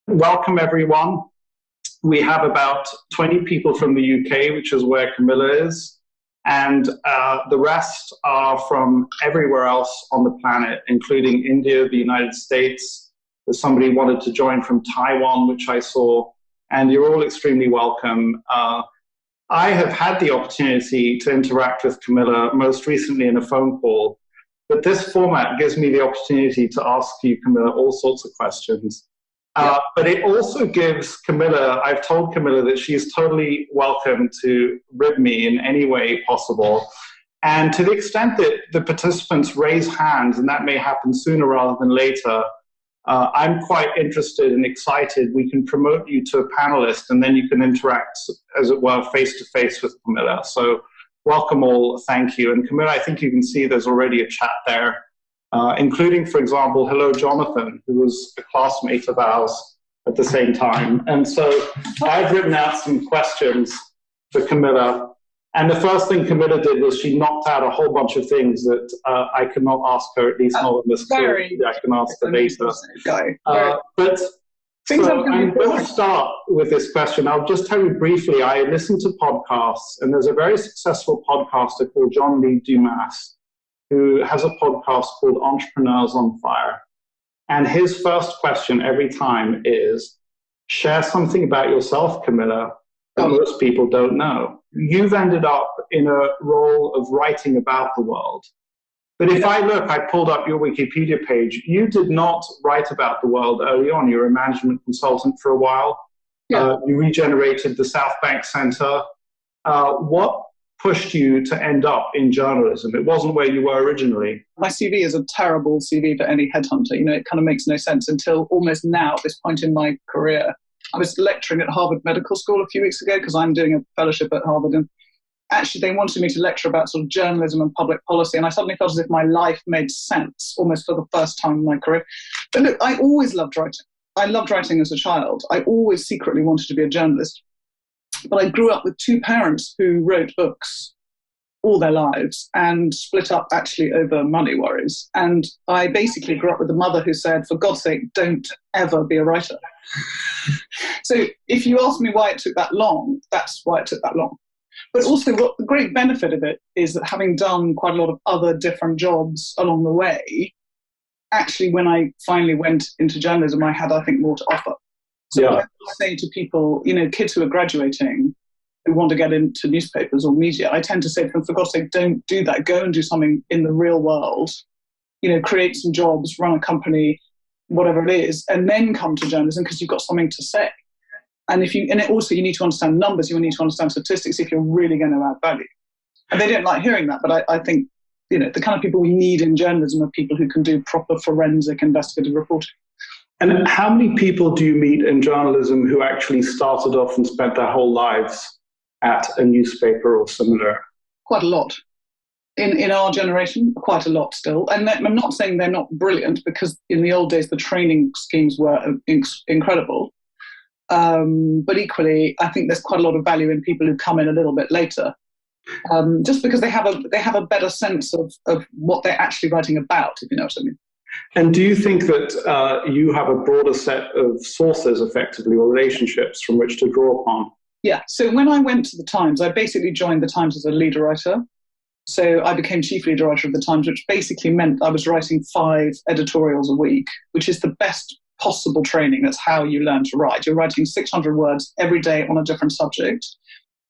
Welcome, everyone. We have about 20 people from the UK, which is where Camilla is, and the rest are from everywhere else on the planet, including India, the United States. There's somebody who wanted to join from Taiwan, which I saw, and you're all extremely welcome. I have had the opportunity to interact with Camilla most recently in a phone call, but this format gives me the opportunity to ask you, Camilla, all sorts of questions. But it also gives Camilla, I've told Camilla that she is totally welcome to rib me in any way possible. And to the extent that the participants raise hands, and that may happen sooner rather than later, I'm quite interested and excited. We can promote you to a panelist, and then you can interact, as it were, face-to-face with Camilla. So welcome all, thank you. And Camilla, I think you can see there's already a chat there. Including, for example, hello, Jonathan, who was a classmate of ours at the same time. And so I've written out some questions for Camilla. And the first thing Camilla did was she knocked out a whole bunch of things that I could not ask her, at least not on this call. I can ask her later. But so I'm going to start with this question. I'll just tell you briefly, I listen to podcasts, and there's a very successful podcaster called John Lee Dumas, who has a podcast called Entrepreneurs on Fire. And his first question every time is, share something about yourself, Camilla, that most people don't know. You've ended up in a role of writing about the world. But if I pulled up your Wikipedia page, you did not write about the world early on. You were a management consultant for a while. You regenerated the South Bank Center. What pushed you to end up in journalism? It wasn't where you were originally. My CV is a terrible CV for any headhunter. You know, it kind of makes no sense until almost now, at this point in my career. I was lecturing at Harvard Medical School a few weeks ago because I'm doing a fellowship at Harvard, and actually they wanted me to lecture about sort of journalism and public policy, and I suddenly felt as if my life made sense almost for the first time in my career. But look, I always loved writing. I loved writing as a child. I always secretly wanted to be a journalist. But I grew up with two parents who wrote books all their lives and split up actually over money worries. And I basically grew up with a mother who said, for God's sake, don't ever be a writer. So if you ask me why it took that long, that's why it took that long. But also what the great benefit of it is that having done quite a lot of other different jobs along the way, actually when I finally went into journalism, I had, I think, more to offer. So when I say to people, you know, kids who are graduating who want to get into newspapers or media, I tend to say to them, for God's sake, don't do that. Go and do something in the real world. You know, create some jobs, run a company, whatever it is, and then come to journalism because you've got something to say. And you need to understand numbers. You need to understand statistics if you're really going to add value. And they don't like hearing that, but I think, you know, the kind of people we need in journalism are people who can do proper forensic investigative reporting. And how many people do you meet in journalism who actually started off and spent their whole lives at a newspaper or similar? Quite a lot. In our generation, quite a lot still. And I'm not saying they're not brilliant, because in the old days, the training schemes were incredible. But equally, I think there's quite a lot of value in people who come in a little bit later, just because they have a better sense of what they're actually writing about, if you know what I mean. And do you think that you have a broader set of sources, effectively, or relationships from which to draw upon? Yeah. So when I went to the Times, I basically joined the Times as a leader writer. So I became chief leader writer of the Times, which basically meant I was writing 5 editorials a week, which is the best possible training. That's how you learn to write. You're writing 600 words every day on a different subject,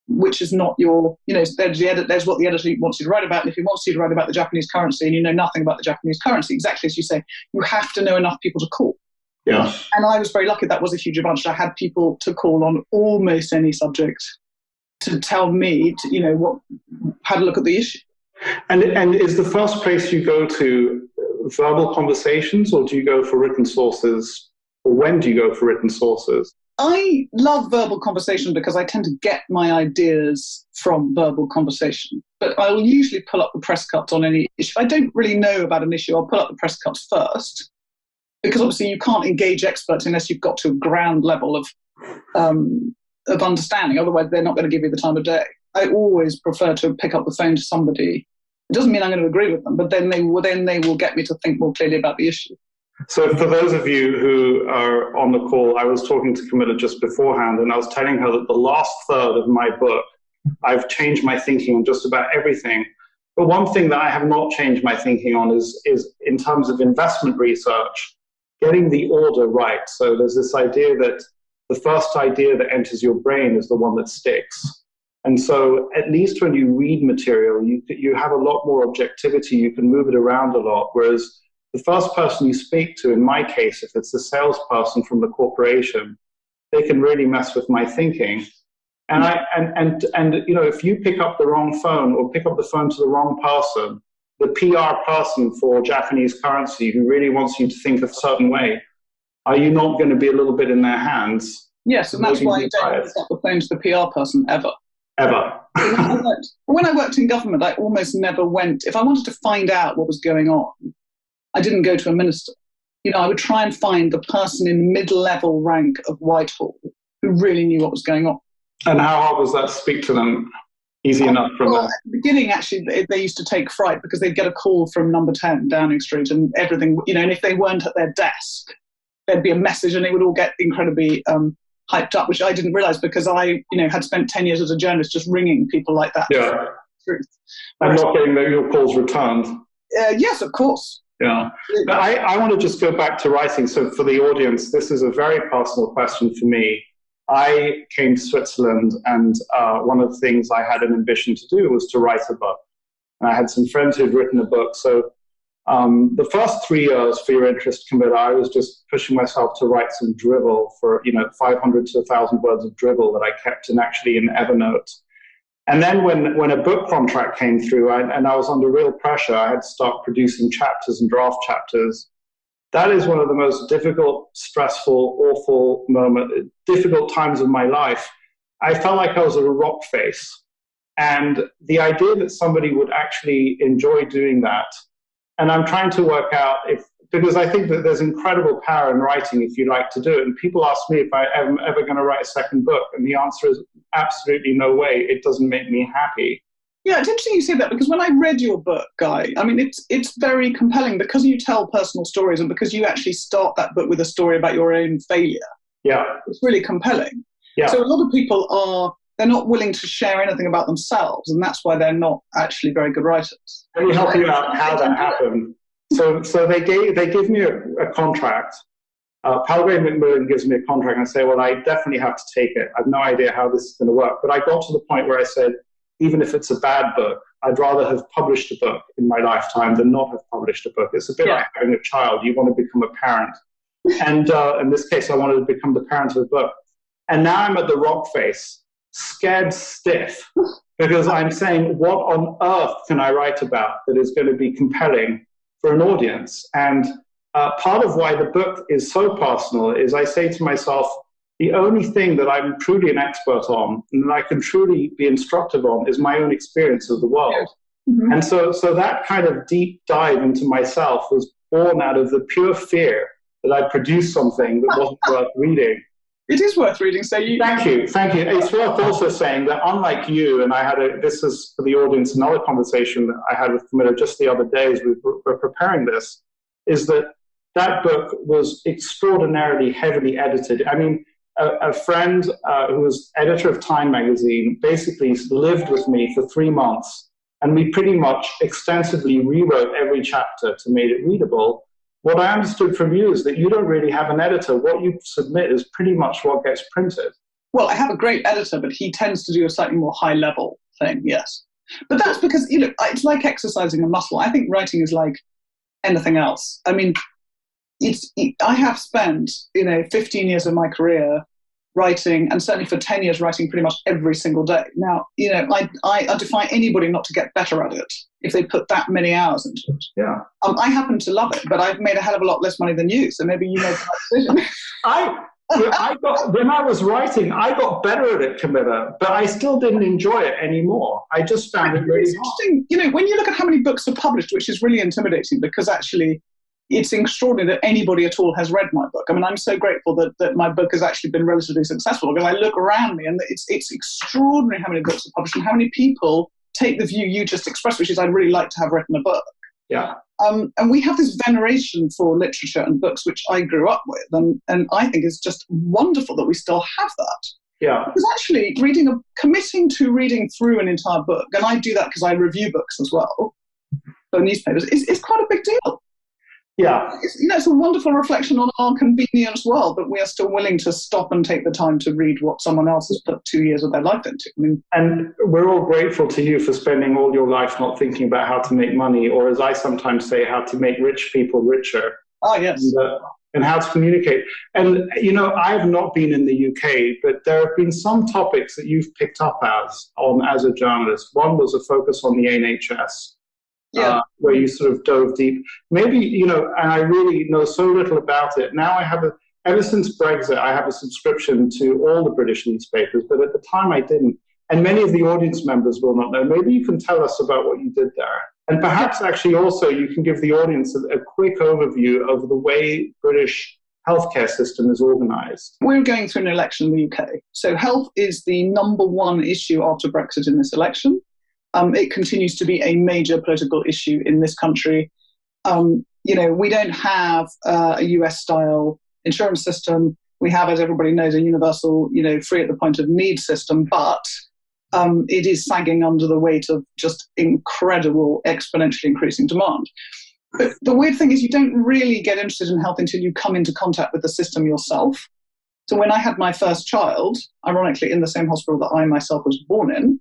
which is not your, you know, there's what the editor wants you to write about. And if he wants you to write about the Japanese currency and you know nothing about the Japanese currency, exactly as you say, you have to know enough people to call. Yeah. And I was very lucky. That was a huge advantage. I had people to call on almost any subject to tell me, you know, how to look at the issue. And is the first place you go to verbal conversations, or do you go for written sources? Or when do you go for written sources? I love verbal conversation because I tend to get my ideas from verbal conversation. But I'll usually pull up the press cuts on any issue. If I don't really know about an issue, I'll pull up the press cuts first, because obviously you can't engage experts unless you've got to a ground level of understanding. Otherwise, they're not going to give you the time of day. I always prefer to pick up the phone to somebody. It doesn't mean I'm going to agree with them, but then they will get me to think more clearly about the issue. So for those of you who are on the call, I was talking to Camilla just beforehand, and I was telling her that the last third of my book, I've changed my thinking on just about everything. But one thing that I have not changed my thinking on is in terms of investment research, getting the order right. So there's this idea that the first idea that enters your brain is the one that sticks. And so at least when you read material, you have a lot more objectivity. You can move it around a lot. Whereas the first person you speak to, in my case, if it's a salesperson from the corporation, they can really mess with my thinking. And you know, if you pick up the wrong phone or pick up the phone to the wrong person, the PR person for Japanese currency who really wants you to think a certain way, are you not going to be a little bit in their hands? Yes, and that's why you don't pick up the phone to the PR person ever. Ever. When I worked in government, I almost never went. If I wanted to find out what was going on, I didn't go to a minister. You know, I would try and find the person in mid-level rank of Whitehall who really knew what was going on. And how hard was that to speak to them? Easy enough from them? At the beginning, actually, they used to take fright because they'd get a call from number 10 Downing Street and everything, you know, and if they weren't at their desk, there'd be a message and they would all get incredibly hyped up, which I didn't realize because I, you know, had spent 10 years as a journalist just ringing people like that. Yeah. Truth. And not getting your calls returned. Yes, of course. Yeah. But I want to just go back to writing. So for the audience, this is a very personal question for me. I came to Switzerland and one of the things I had an ambition to do was to write a book. And I had some friends who'd written a book. So the first 3 years, for your interest, Camilla, I was just pushing myself to write some drivel for, 500 to 1,000 words of drivel that I kept actually in Evernote. And then when a book contract came through and I was under real pressure, I had to start producing chapters and draft chapters. That is one of the most difficult, stressful, awful difficult times of my life. I felt like I was at a rock face. And the idea that somebody would actually enjoy doing that, and I'm trying to work out because I think that there's incredible power in writing if you like to do it. And people ask me if I am ever going to write a second book. And the answer is absolutely no way. It doesn't make me happy. Yeah, it's interesting you say that because when I read your book, Guy, I mean, it's very compelling because you tell personal stories and because you actually start that book with a story about your own failure. Yeah. It's really compelling. Yeah. So a lot of people they're not willing to share anything about themselves, and that's why they're not actually very good writers. Let me help you out how that happened. So they give me a contract. Palgrave Macmillan gives me a contract, and I say, well, I definitely have to take it. I have no idea how this is going to work. But I got to the point where I said, even if it's a bad book, I'd rather have published a book in my lifetime than not have published a book. It's a bit like having a child. You want to become a parent. And in this case, I wanted to become the parent of a book. And now I'm at the rock face, scared stiff, because I'm saying, what on earth can I write about that is going to be compelling for an audience? And part of why the book is so personal is I say to myself, the only thing that I'm truly an expert on and that I can truly be instructive on is my own experience of the world. Mm-hmm. And so that kind of deep dive into myself was born out of the pure fear that I'd produced something that wasn't worth reading. It is worth reading. So Thank you. It's worth also saying that unlike you, and this is for the audience, another conversation that I had with Camilla just the other day as we were preparing this, is that book was extraordinarily heavily edited. I mean, a friend who was editor of Time magazine basically lived with me for 3 months, and we pretty much extensively rewrote every chapter to make it readable. What I understood from you is that you don't really have an editor. What you submit is pretty much what gets printed. Well, I have a great editor, but he tends to do a slightly more high-level thing, yes. But that's because, it's like exercising a muscle. I think writing is like anything else. I mean, I have spent, 15 years of my career writing, and certainly for 10 years writing pretty much every single day. Now, I defy anybody not to get better at it if they put that many hours into it. Yeah. I happen to love it, but I've made a hell of a lot less money than you, so maybe you made the right decision. When I was writing, I got better at it, Camilla, but I still didn't enjoy it anymore. I just found it really interesting. When you look at how many books are published, which is really intimidating because actually it's extraordinary that anybody at all has read my book. I mean, I'm so grateful that my book has actually been relatively successful because I look around me and it's extraordinary how many books are published and how many people take the view you just expressed, which is I'd really like to have written a book. Yeah. And we have this veneration for literature and books, which I grew up with, and I think it's just wonderful that we still have that. Yeah. Because actually, committing to reading through an entire book, and I do that because I review books as well, for newspapers, is quite a big deal. Yeah. It's a wonderful reflection on our convenience world, but we are still willing to stop and take the time to read what someone else has put 2 years of their life into. And we're all grateful to you for spending all your life not thinking about how to make money, or as I sometimes say, how to make rich people richer. Ah, yes. And how to communicate. And, I have not been in the UK, but there have been some topics that you've picked up as a journalist. One was a focus on the NHS. Yeah. Where you sort of dove deep. Maybe, and I really know so little about it. Now ever since Brexit, I have a subscription to all the British newspapers, but at the time I didn't. And many of the audience members will not know. Maybe you can tell us about what you did there. And perhaps actually also you can give the audience a quick overview of the way British healthcare system is organized. We're going through an election in the UK. So health is the number one issue after Brexit in this election. It continues to be a major political issue in this country. We don't have a US-style insurance system. We have, as everybody knows, a universal, free at the point of need system, but it is sagging under the weight of just incredible, exponentially increasing demand. But the weird thing is you don't really get interested in health until you come into contact with the system yourself. So when I had my first child, ironically in the same hospital that I myself was born in,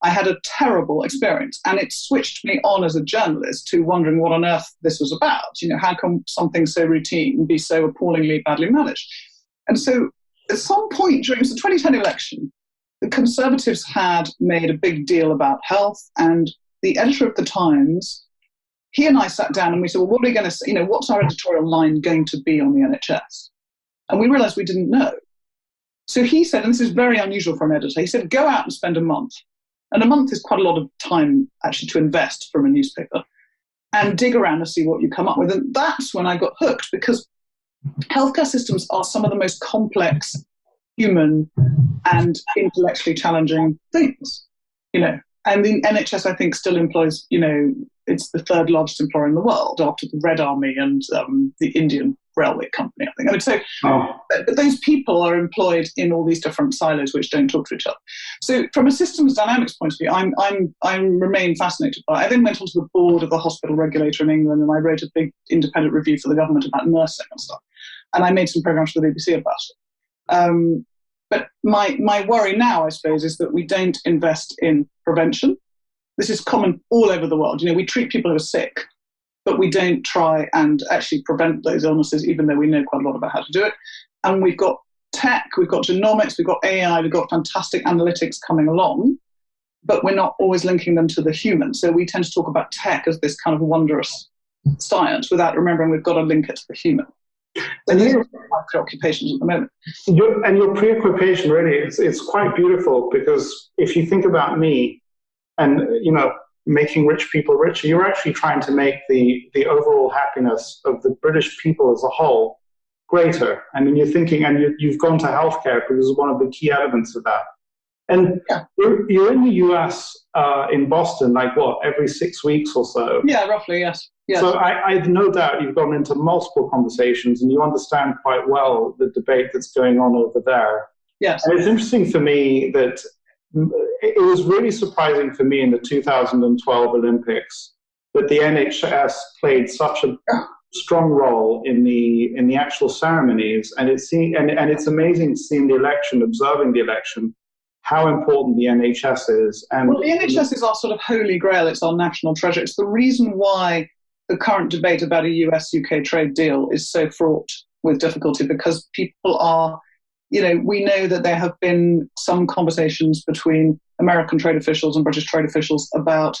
I had a terrible experience, and it switched me on as a journalist to wondering what on earth this was about. How can something so routine be so appallingly badly managed? And so at some point during the 2010 election, the Conservatives had made a big deal about health, and the editor of the Times, he and I sat down and we said, well, what are we going to say? What's our editorial line going to be on the NHS? And we realized we didn't know. So he said, and this is very unusual for an editor, he said, go out and spend a month. And a month is quite a lot of time actually to invest from a newspaper, and dig around and see what you come up with. And that's when I got hooked, because healthcare systems are some of the most complex, human and intellectually challenging things, And the NHS, I think, still employs, it's the third largest employer in the world after the Red Army and the Indian Railway Company, I think. But those people are employed in all these different silos which don't talk to each other. So from a systems dynamics point of view, I remain fascinated by it. I then went onto the board of the hospital regulator in England, and I wrote a big independent review for the government about nursing and stuff. And I made some programs for the BBC about it. But my worry now, I suppose, is that we don't invest in prevention. This is common all over the world. We treat people who are sick, but we don't try and actually prevent those illnesses, even though we know quite a lot about how to do it. And we've got tech, we've got genomics, we've got AI, we've got fantastic analytics coming along, but we're not always linking them to the human. So we tend to talk about tech as this kind of wondrous science without remembering we've got to link it to the human. And these are my preoccupations at the moment. Your preoccupation really it's quite beautiful, because if you think about me and, making rich people richer, you're actually trying to make the overall happiness of the British people as a whole greater. I mean, you're thinking, and you've gone to healthcare because it's one of the key elements of that. And you're in the US, in Boston, every 6 weeks or so? Yeah, roughly, yes. So I've no doubt you've gone into multiple conversations and you understand quite well the debate that's going on over there. Yes. And it's interesting for me that it was really surprising for me in the 2012 Olympics that the NHS played such a strong role in the actual ceremonies, and it's amazing seeing the election, observing the election, how important the NHS is. And the NHS is our sort of holy grail. It's our national treasure. It's the reason why the current debate about a US-UK trade deal is so fraught with difficulty, because people are, we know that there have been some conversations between American trade officials and British trade officials about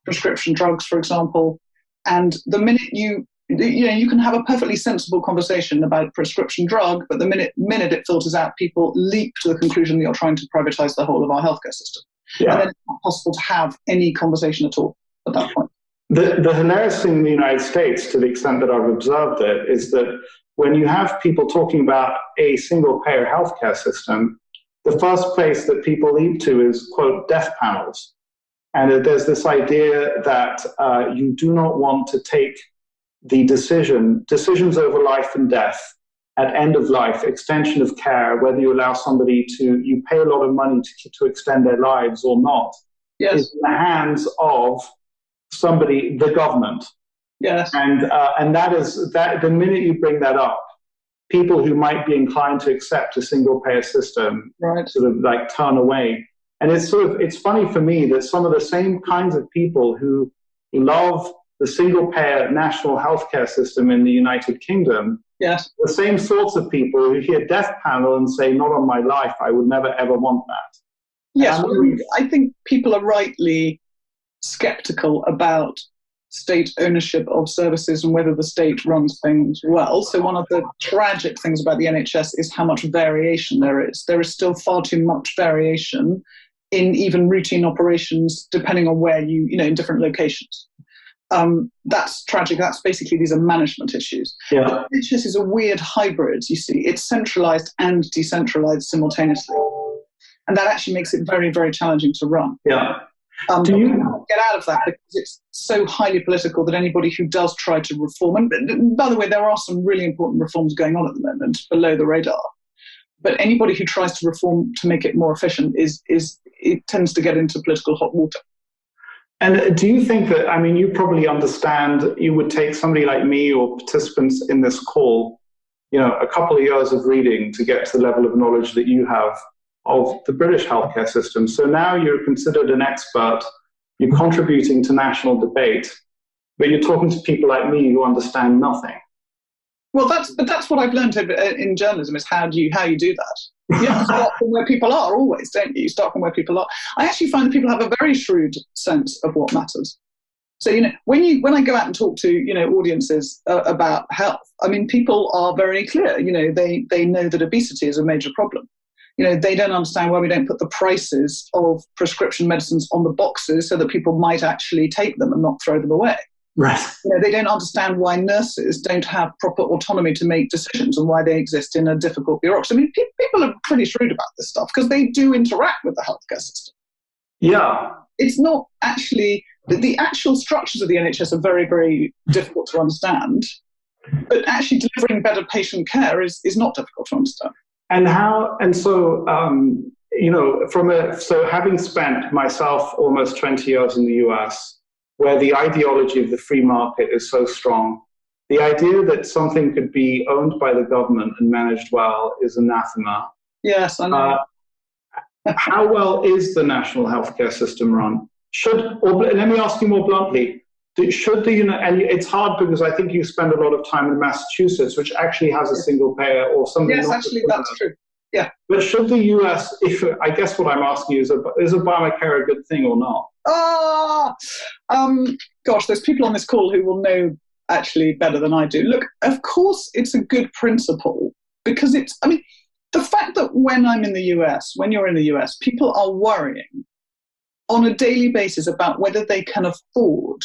prescription drugs, for example. And the minute you can have a perfectly sensible conversation about a prescription drug, but the minute it filters out, people leap to the conclusion that you're trying to privatize the whole of our healthcare system. Yeah. And then it's not possible to have any conversation at all at that point. The hilarious thing in the United States, to the extent that I've observed it, is that when you have people talking about a single-payer healthcare system, the first place that people leap to is, quote, death panels. And there's this idea that you do not want to take the decisions over life and death at end of life, extension of care, whether you allow somebody you pay a lot of money to extend their lives or not, yes, is in the hands of somebody, the government. Yes. And that the minute you bring that up, people who might be inclined to accept a single payer system sort of like turn away. And it's funny for me that some of the same kinds of people who love the single payer national healthcare system in the United Kingdom, yes, the same sorts of people who hear death panel and say, not on my life, I would never ever want that. Yes, I think people are rightly skeptical about state ownership of services and whether the state runs things well. So one of the tragic things about the NHS is how much variation there is. There is still far too much variation in even routine operations, depending on where in different locations. That's tragic. That's basically, these are management issues. Yeah. The NHS is a weird hybrid, you see. It's centralized and decentralized simultaneously. And that actually makes it very, very challenging to run. Yeah. Do you get out of that because it's so highly political that anybody who does try to reform, and by the way, there are some really important reforms going on at the moment below the radar, but anybody who tries to reform to make it more efficient it tends to get into political hot water. And do you think that, you probably understand, you would take somebody like me or participants in this call, a couple of years of reading to get to the level of knowledge that you have of the British healthcare system. So now you're considered an expert, you're contributing to national debate, but you're talking to people like me who understand nothing. Well, that's what I've learned in journalism, is how you do that. You start from where people are always, don't you? You start from where people are. I actually find that people have a very shrewd sense of what matters. So, when I go out and talk to, audiences about health, people are very clear. They know that obesity is a major problem. They don't understand why we don't put the prices of prescription medicines on the boxes so that people might actually take them and not throw them away. Right. They don't understand why nurses don't have proper autonomy to make decisions and why they exist in a difficult bureaucracy. People are pretty shrewd about this stuff because they do interact with the healthcare system. Yeah. It's not actually, the actual structures of the NHS are very, very difficult to understand, but actually delivering better patient care is not difficult to understand. So having spent myself almost 20 years in the US, where the ideology of the free market is so strong, the idea that something could be owned by the government and managed well is anathema. Yes, I know. How well is the national healthcare system run? Let me ask you more bluntly, and it's hard because I think you spend a lot of time in Massachusetts, which actually has a single payer or something. Yes, actually, that's true. Yeah. But should the US, I guess what I'm asking you is Obamacare a good thing or not? Gosh, there's people on this call who will know actually better than I do. Look, of course it's a good principle because the fact that when you're in the US, people are worrying on a daily basis about whether they can afford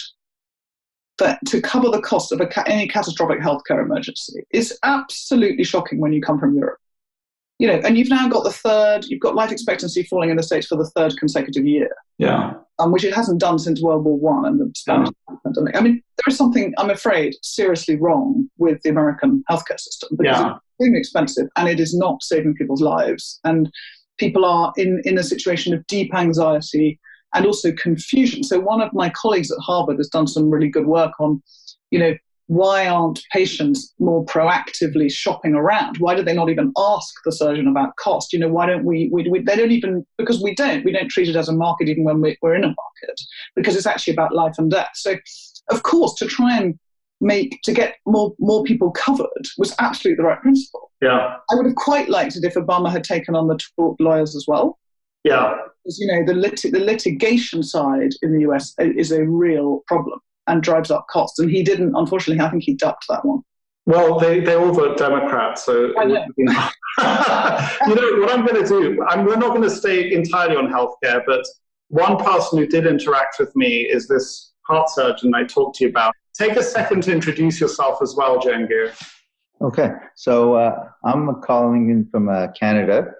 to cover the cost of any catastrophic healthcare emergency is absolutely shocking when you come from Europe. And you've now got you've got life expectancy falling in the States for the third consecutive year. Yeah. Which it hasn't done since World War I and the Spanish pandemic. There is something, I'm afraid, seriously wrong with the American healthcare system because it's extremely expensive and it is not saving people's lives. And people are in a situation of deep anxiety and also confusion. So one of my colleagues at Harvard has done some really good work on, why aren't patients more proactively shopping around? Why do they not even ask the surgeon about cost? Why don't they don't even, because we don't treat it as a market even when we're in a market, because it's actually about life and death. So, of course, to try and to get more people covered was absolutely the right principle. Yeah. I would have quite liked it if Obama had taken on the tort lawyers as well. Yeah. Because, the litigation side in the US is a real problem and drives up costs. And he didn't, unfortunately, I think he ducked that one. Well, they all vote Democrat, so I know. What I'm going to do, we're not going to stay entirely on healthcare, but one person who did interact with me is this heart surgeon I talked to you about. Take a second to introduce yourself as well, Jangir. Okay, so I'm calling in from Canada.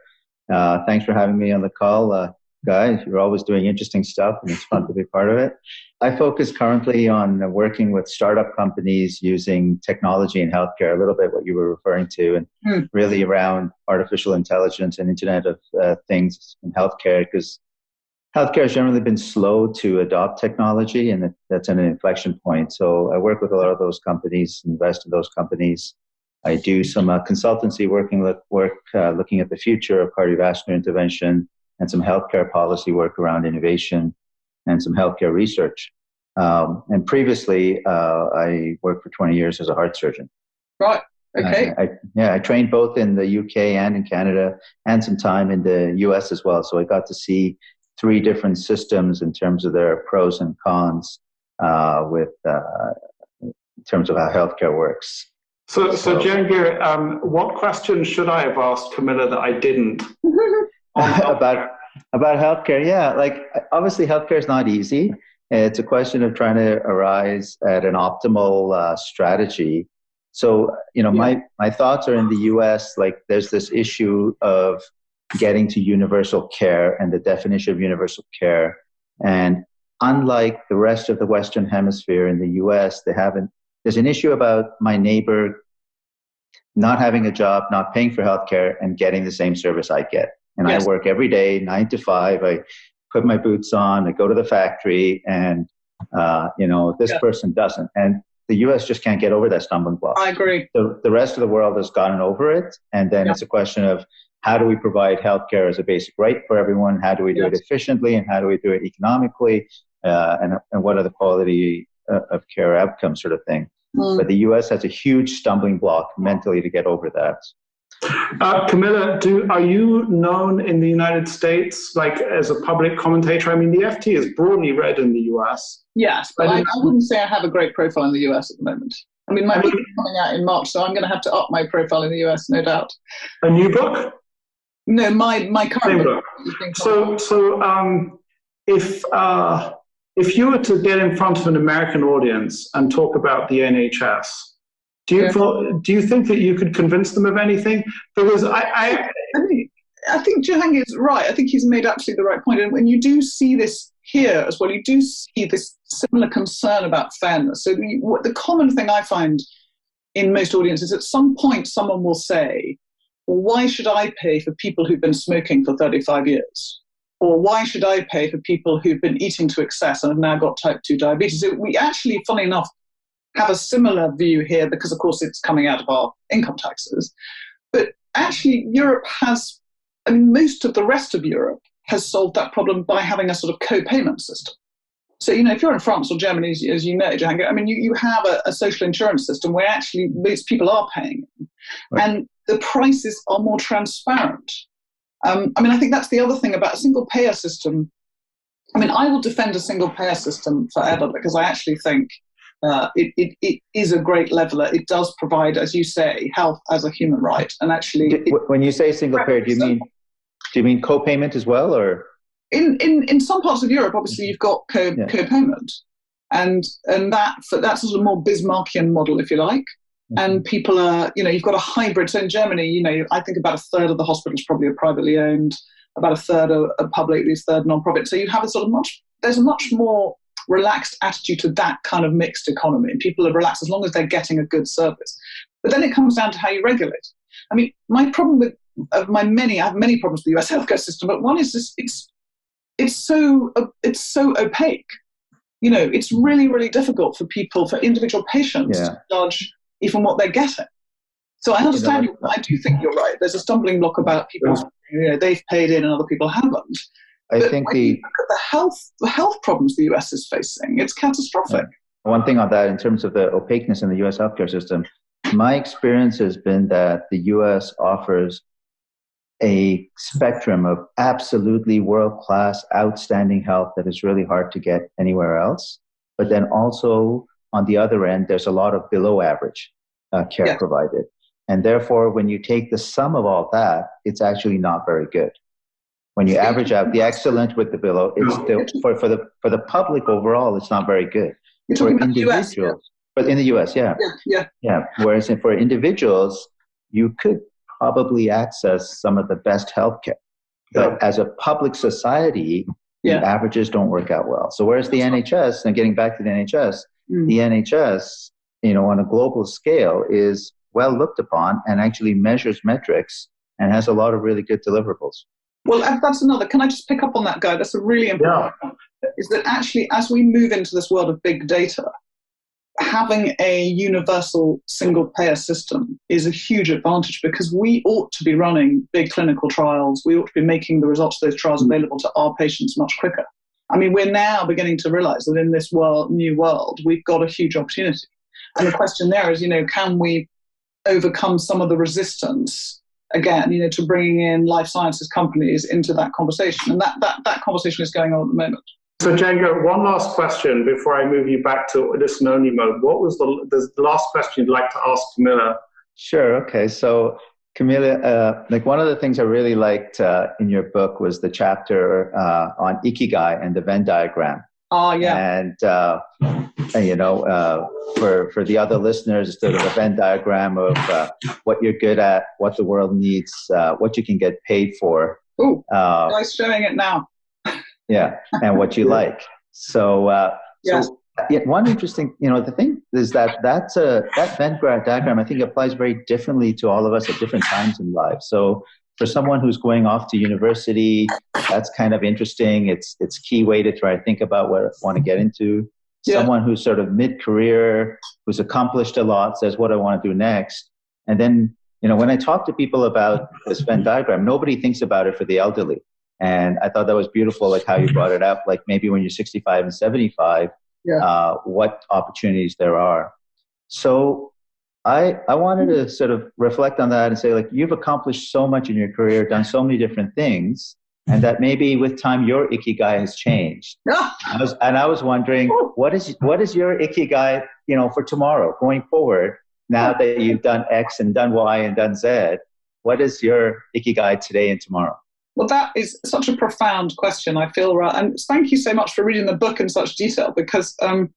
Thanks for having me on the call. guy. You're always doing interesting stuff, and it's fun to be part of it. I focus currently on working with startup companies using technology in healthcare, a little bit what you were referring to, and really around artificial intelligence and Internet of Things in healthcare, because healthcare has generally been slow to adopt technology, and that's an inflection point. So I work with a lot of those companies, invest in those companies. I do some consultancy looking at the future of cardiovascular intervention, and some healthcare policy work around innovation and some healthcare research. And previously, I worked for 20 years as a heart surgeon. Right. Okay. I trained both in the UK and in Canada, and some time in the US as well. So I got to see 3 different systems in terms of their pros and cons in terms of how healthcare works. So Jehangir, what questions should I have asked Camilla that I didn't? about healthcare? Yeah, like obviously healthcare is not easy. It's a question of trying to arrive at an optimal strategy. So, my thoughts are in the US, like there's this issue of getting to universal care and the definition of universal care. And unlike the rest of the Western Hemisphere in the US, there's an issue about my neighbor not having a job, not paying for healthcare, and getting the same service I get. And yes. I work every day, 9 to 5. I put my boots on, I go to the factory, and this person doesn't. And the US just can't get over that stumbling block. I agree. The rest of the world has gotten over it. And then it's a question of how do we provide healthcare as a basic right for everyone? How do we do it efficiently? And how do we do it economically? And what are the quality of care outcomes, sort of thing. But the US has a huge stumbling block mentally to get over that. Camilla, are you known in the United States, like as a public commentator? I mean, the FT is broadly read in the US. Yes, but I wouldn't say I have a great profile in the US at the moment. I mean, my book is coming out in March, so I'm going to have to up my profile in the US, no doubt. A new book? No, my current book. If you were to get in front of an American audience and talk about the NHS, do you think that you could convince them of anything? Because I think Jehangir is right. I think he's made absolutely the right point. And when you do see this here as well, you do see this similar concern about fairness. So the common thing I find in most audiences, at some point someone will say, well, why should I pay for people who've been smoking for 35 years? Or why should I pay for people who've been eating to excess and have now got type 2 diabetes? So we actually, funnily enough, have a similar view here because, of course, it's coming out of our income taxes. But actually, Europe has, most of the rest of Europe has solved that problem by having a sort of co-payment system. So, if you're in France or Germany, as you know, Jehangir, you have a social insurance system where actually most people are paying. Right. And the prices are more transparent. I think that's the other thing about a single payer system. I will defend a single payer system forever because I actually think it is a great leveler. It does provide, as you say, health as a human right. And actually, when you say single payer, do you mean co-payment as well, or in some parts of Europe, obviously you've got co-payment, and that's a sort of more Bismarckian model, if you like. And people are, you've got a hybrid. So in Germany, I think about a third of the hospitals probably are privately owned, about a third are public, a third non-profit. So you have there's a much more relaxed attitude to that kind of mixed economy. And people are relaxed as long as they're getting a good service. But then it comes down to how you regulate. My problem I have many problems with the US healthcare system, but one is this, it's so opaque. It's really, really difficult for individual patients to judge even what they're getting. So I understand you. I do think you're right. There's a stumbling block about people, they've paid in and other people haven't. I think look at the health problems the US is facing, it's catastrophic. One thing on that, in terms of the opaqueness in the US healthcare system, my experience has been that the US offers a spectrum of absolutely world-class, outstanding health that is really hard to get anywhere else. But then also, on the other end, there's a lot of below average care provided. And therefore, when you take the sum of all that, it's actually not very good. When you average out the excellent with the below, it's still, for the public overall, it's not very good. You're talking about the US, but in the US, yeah. Whereas for individuals, you could probably access some of the best healthcare. But as a public society, the averages don't work out well. So whereas the NHS, and getting back to the NHS, the NHS, on a global scale is well looked upon and actually measures metrics and has a lot of really good deliverables. Well, that's another. Can I just pick up on that, Guy? That's a really important point. Is that actually, as we move into this world of big data, having a universal single payer system is a huge advantage, because we ought to be running big clinical trials. We ought to be making the results of those trials available to our patients much quicker. I mean, we're now beginning to realize that in this new world, we've got a huge opportunity. And the question there is, can we overcome some of the resistance, again, to bringing in life sciences companies into that conversation? And that conversation is going on at the moment. So, Django, one last question before I move you back to listen-only mode. What was the last question you'd like to ask Camilla? Sure. Okay. So, Camilla, one of the things I really liked in your book was the chapter on Ikigai and the Venn diagram. Oh, yeah. And, for the other listeners, sort of a Venn diagram of what you're good at, what the world needs, what you can get paid for. Ooh, nice showing it now. Yeah, and what you like. So, one interesting, the thing is that Venn diagram, I think, applies very differently to all of us at different times in life. So, for someone who's going off to university, that's kind of interesting. It's key way to try to think about what I want to get into. Yeah. Someone who's sort of mid-career, who's accomplished a lot, says, what I want to do next. And then, when I talk to people about this Venn diagram, nobody thinks about it for the elderly. And I thought that was beautiful, like how you brought it up, like maybe when you're 65 and 75, what opportunities there are. So I wanted to sort of reflect on that and say, like, you've accomplished so much in your career, done so many different things, and that maybe with time your Ikigai has changed. I was wondering, what is your Ikigai, for tomorrow, going forward, now that you've done X and done Y and done Z? What is your Ikigai today and tomorrow? Well, that is such a profound question, I feel, right? And thank you so much for reading the book in such detail, because for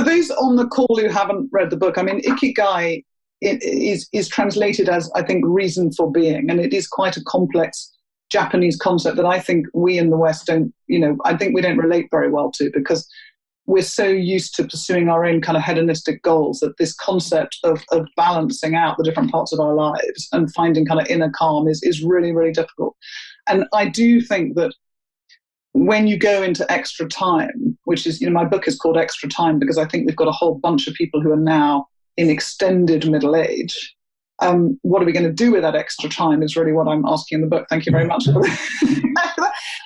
those on the call who haven't read the book, I mean, Ikigai is translated as, I think, reason for being. And it is quite a complex Japanese concept that I think we in the West I think we don't relate very well to, because we're so used to pursuing our own kind of hedonistic goals that this concept of balancing out the different parts of our lives and finding kind of inner calm is really, really difficult. And I do think that when you go into extra time, which is, my book is called Extra Time because I think we've got a whole bunch of people who are now in extended middle age. What are we going to do with that extra time is really what I'm asking in the book. Thank you very much.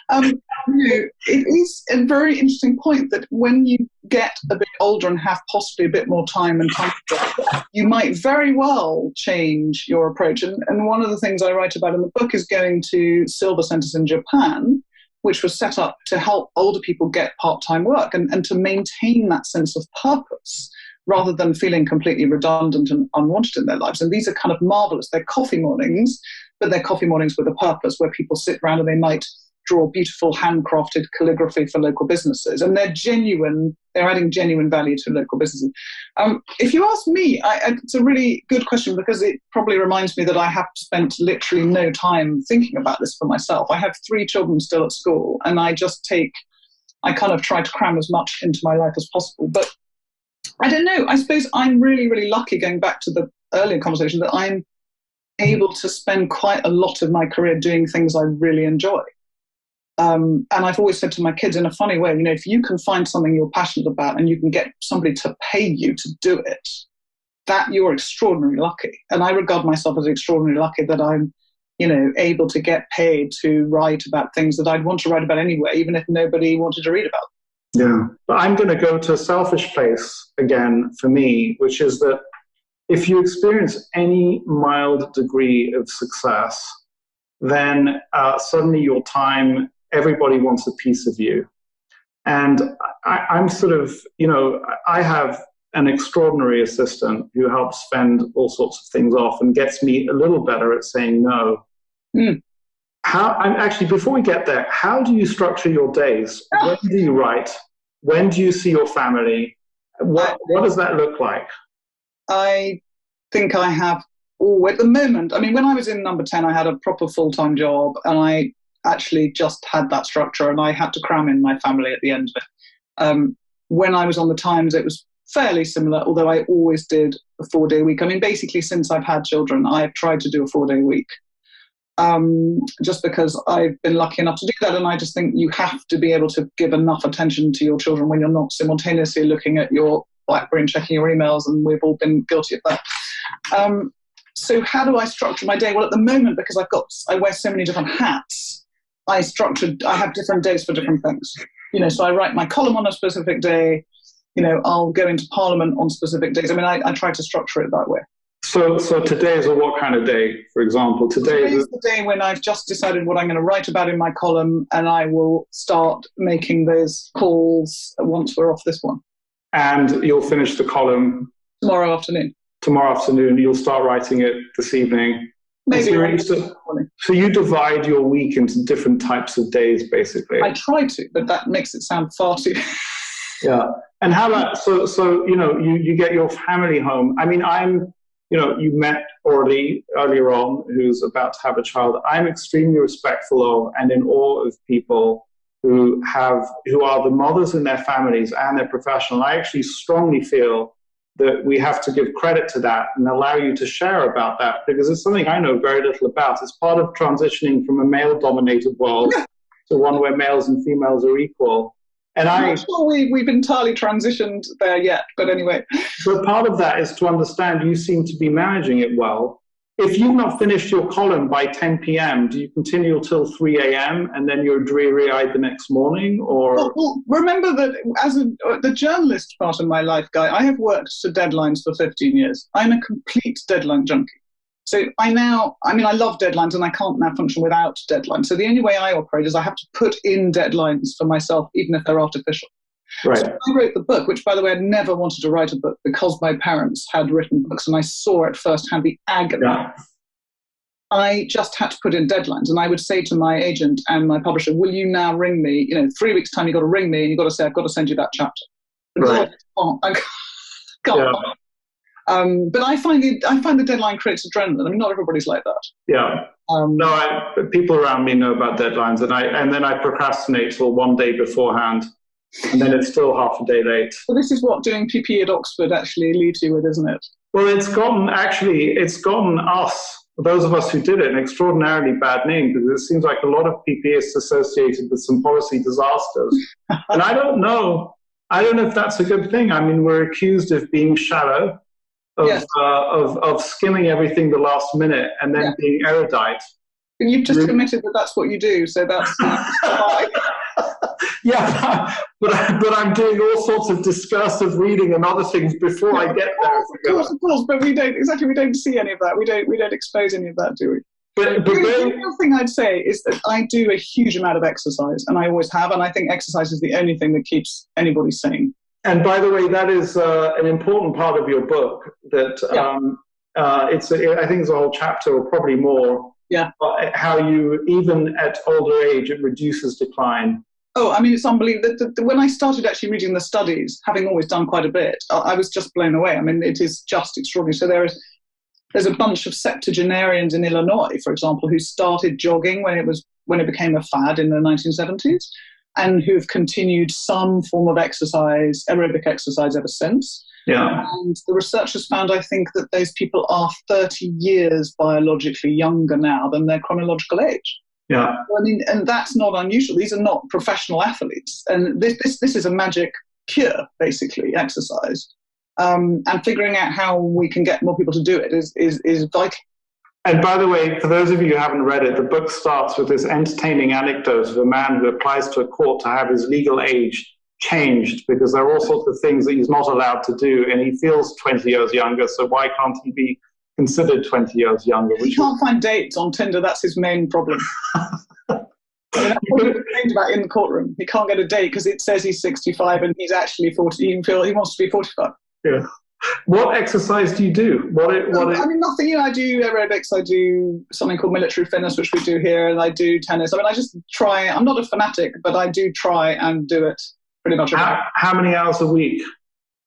It is a very interesting point that when you get a bit older and have possibly a bit more time and comfort, you might very well change your approach. And one of the things I write about in the book is going to silver centers in Japan, which was set up to help older people get part-time work and to maintain that sense of purpose, rather than feeling completely redundant and unwanted in their lives. And these are kind of marvelous. They're coffee mornings, but they're coffee mornings with a purpose, where people sit around and they might draw beautiful handcrafted calligraphy for local businesses. And they're genuine, they're adding genuine value to local businesses. If you ask me, it's a really good question, because it probably reminds me that I have spent literally no time thinking about this for myself. I have 3 children still at school, and I kind of try to cram as much into my life as possible. But I don't know. I suppose I'm really, really lucky, going back to the earlier conversation, that I'm able to spend quite a lot of my career doing things I really enjoy. And I've always said to my kids, in a funny way, if you can find something you're passionate about and you can get somebody to pay you to do it, that you're extraordinarily lucky. And I regard myself as extraordinarily lucky that I'm, able to get paid to write about things that I'd want to write about anyway, even if nobody wanted to read about them. Yeah, but I'm going to go to a selfish place again for me, which is that if you experience any mild degree of success, then suddenly your time, everybody wants a piece of you. And I'm sort of, I have an extraordinary assistant who helps fend all sorts of things off and gets me a little better at saying no. Mm. Before we get there, how do you structure your days? When do you write? When do you see your family? What does that look like? I think I have at the moment, when I was in Number 10, I had a proper full-time job, and actually just had that structure, and I had to cram in my family at the end of it. When I was on the Times, it was fairly similar, although I always did a 4-day week. I mean, basically, since I've had children, I've tried to do a 4-day week. Just because I've been lucky enough to do that, and I just think you have to be able to give enough attention to your children when you're not simultaneously looking at your BlackBerry and checking your emails, and we've all been guilty of that. So how do I structure my day? Well, at the moment, because I wear so many different hats, I have different days for different things. So I write my column on a specific day. I'll go into Parliament on specific days. I mean, I try to structure it that way. So today is a what kind of day, for example? Today is the day when I've just decided what I'm going to write about in my column, and I will start making those calls once we're off this one. And you'll finish the column? Tomorrow afternoon. Tomorrow afternoon. You'll start writing it this evening? Maybe. So you divide your week into different types of days, basically? I try to, but that makes it sound far too... Yeah. And how about, so you get your family home. I mean, you met Orly earlier on, who's about to have a child. I'm extremely respectful of and in awe of people who are the mothers in their families and their professional. I actually strongly feel that we have to give credit to that and allow you to share about that, because it's something I know very little about. It's part of transitioning from a male-dominated world to one where males and females are equal. And I'm not sure we've entirely transitioned there yet, but anyway. But part of that is to understand you seem to be managing it well. If you've not finished your column by 10 p.m., do you continue till 3 a.m. and then you're dreary-eyed the next morning? Or well, remember that as the journalist part of my life, Guy, I have worked to deadlines for 15 years. I'm a complete deadline junkie. So I love deadlines, and I can't now function without deadlines. So the only way I operate is I have to put in deadlines for myself, even if they're artificial. Right. So I wrote the book, which, by the way, I never wanted to write a book because my parents had written books, and I saw at firsthand the agony. Yeah. I just had to put in deadlines, and I would say to my agent and my publisher, will you now ring me? 3 weeks' time, you've got to ring me, and you've got to say, I've got to send you that chapter. Right. I can't. Yeah. But I find the deadline creates adrenaline. I mean, not everybody's like that. Yeah. People around me know about deadlines, and then I procrastinate till one day beforehand, and then it's still half a day late. Well, this is what doing PPE at Oxford actually leaves you with, isn't it? Well, it's gotten us, those of us who did it, an extraordinarily bad name, because it seems like a lot of PPE is associated with some policy disasters. And I don't know if that's a good thing. I mean, we're accused of being shallow, of skimming everything the last minute, and then being erudite. And you've just admitted that that's what you do, so that's fine. Yeah, but I'm doing all sorts of discursive reading and other things before I get there. Of course, but we don't see any of that. We don't expose any of that, do we? But the real thing I'd say is that I do a huge amount of exercise, and I always have, and I think exercise is the only thing that keeps anybody sane. And by the way, that is an important part of your book. That I think it's a whole chapter, or probably more. Yeah. How you, even at older age, it reduces decline. Oh, I mean, it's unbelievable. When I started actually reading the studies, having always done quite a bit, I was just blown away. I mean, it is just extraordinary. So there's a bunch of septuagenarians in Illinois, for example, who started jogging when it became a fad in the 1970s, and who have continued some form of exercise, aerobic exercise, ever since. Yeah. And the researchers found, I think, that those people are 30 years biologically younger now than their chronological age. Yeah. I mean, and that's not unusual. These are not professional athletes. And this is a magic cure, basically, exercise. And figuring out how we can get more people to do it is vital. And by the way, for those of you who haven't read it, the book starts with this entertaining anecdote of a man who applies to a court to have his legal age changed because there are all sorts of things that he's not allowed to do, and he feels 20 years younger, so why can't he be considered 20 years younger? He can't find dates on Tinder. That's his main problem. That's what he complained about in the courtroom. He can't get a date because it says he's 65 and he's actually 40. He wants to be 45. Yeah. What exercise do you do? I mean, nothing. I do aerobics. I do something called military fitness, which we do here, and I do tennis. I mean, I just try. I'm not a fanatic, but I do try and do it pretty much. How many hours a week?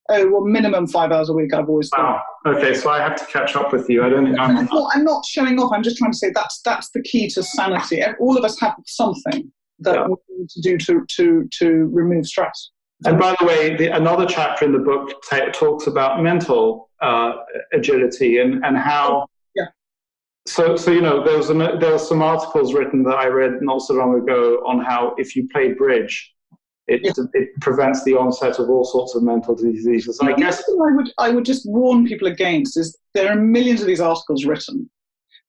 Oh, well, minimum 5 hours a week. I've always thought. Wow. Okay, so I have to catch up with you. I don't think I'm not showing off. I'm just trying to say that's the key to sanity. All of us have something that we need to do to remove stress. And by the way, another chapter in the book talks about mental agility and how. Yeah. So there were some articles written that I read not so long ago on how if you play bridge, it prevents the onset of all sorts of mental diseases. I guess I would just warn people against is there are millions of these articles written.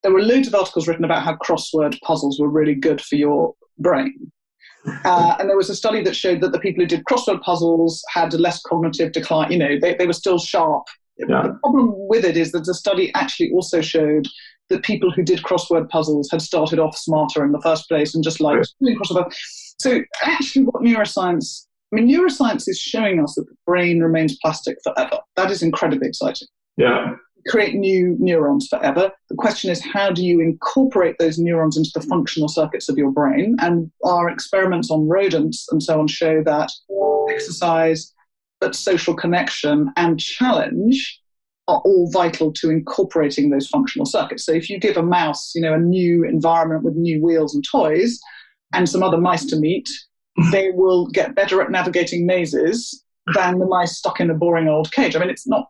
There were loads of articles written about how crossword puzzles were really good for your brain. And there was a study that showed that the people who did crossword puzzles had less cognitive decline. They were still sharp. Yeah. The problem with it is that the study actually also showed that people who did crossword puzzles had started off smarter in the first place and just liked doing crossword puzzles. So actually what neuroscience is showing us that the brain remains plastic forever. That is incredibly exciting. Yeah. Create new neurons forever. The question is, how do you incorporate those neurons into the functional circuits of your brain? And our experiments on rodents and so on show that exercise, but social connection and challenge are all vital to incorporating those functional circuits. So if you give a mouse, a new environment with new wheels and toys and some other mice to meet, they will get better at navigating mazes than the mice stuck in a boring old cage. I mean, it's not,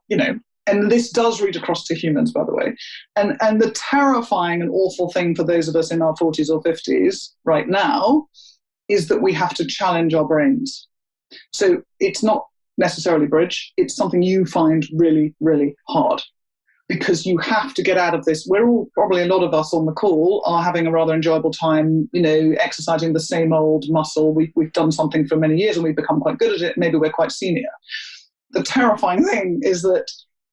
and this does read across to humans, by the way. And the terrifying and awful thing for those of us in our 40s or 50s right now is that we have to challenge our brains. So it's not necessarily bridge. It's something you find really, really hard because you have to get out of this. We're all, probably a lot of us on the call, are having a rather enjoyable time, exercising the same old muscle. We've done something for many years and we've become quite good at it. Maybe we're quite senior. The terrifying thing is that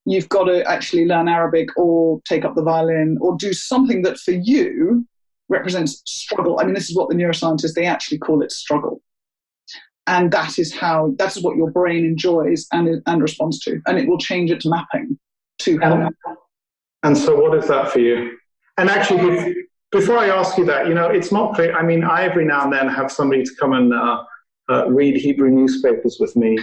you've got to actually learn Arabic or take up the violin or do something that for you represents struggle. I mean, this is what the neuroscientists, they actually call it struggle. And that is what your brain enjoys and responds to. And it will change its mapping to health. And so what is that for you? And actually, before I ask you that, it's not clear. I mean, I every now and then have somebody to come and read Hebrew newspapers with me.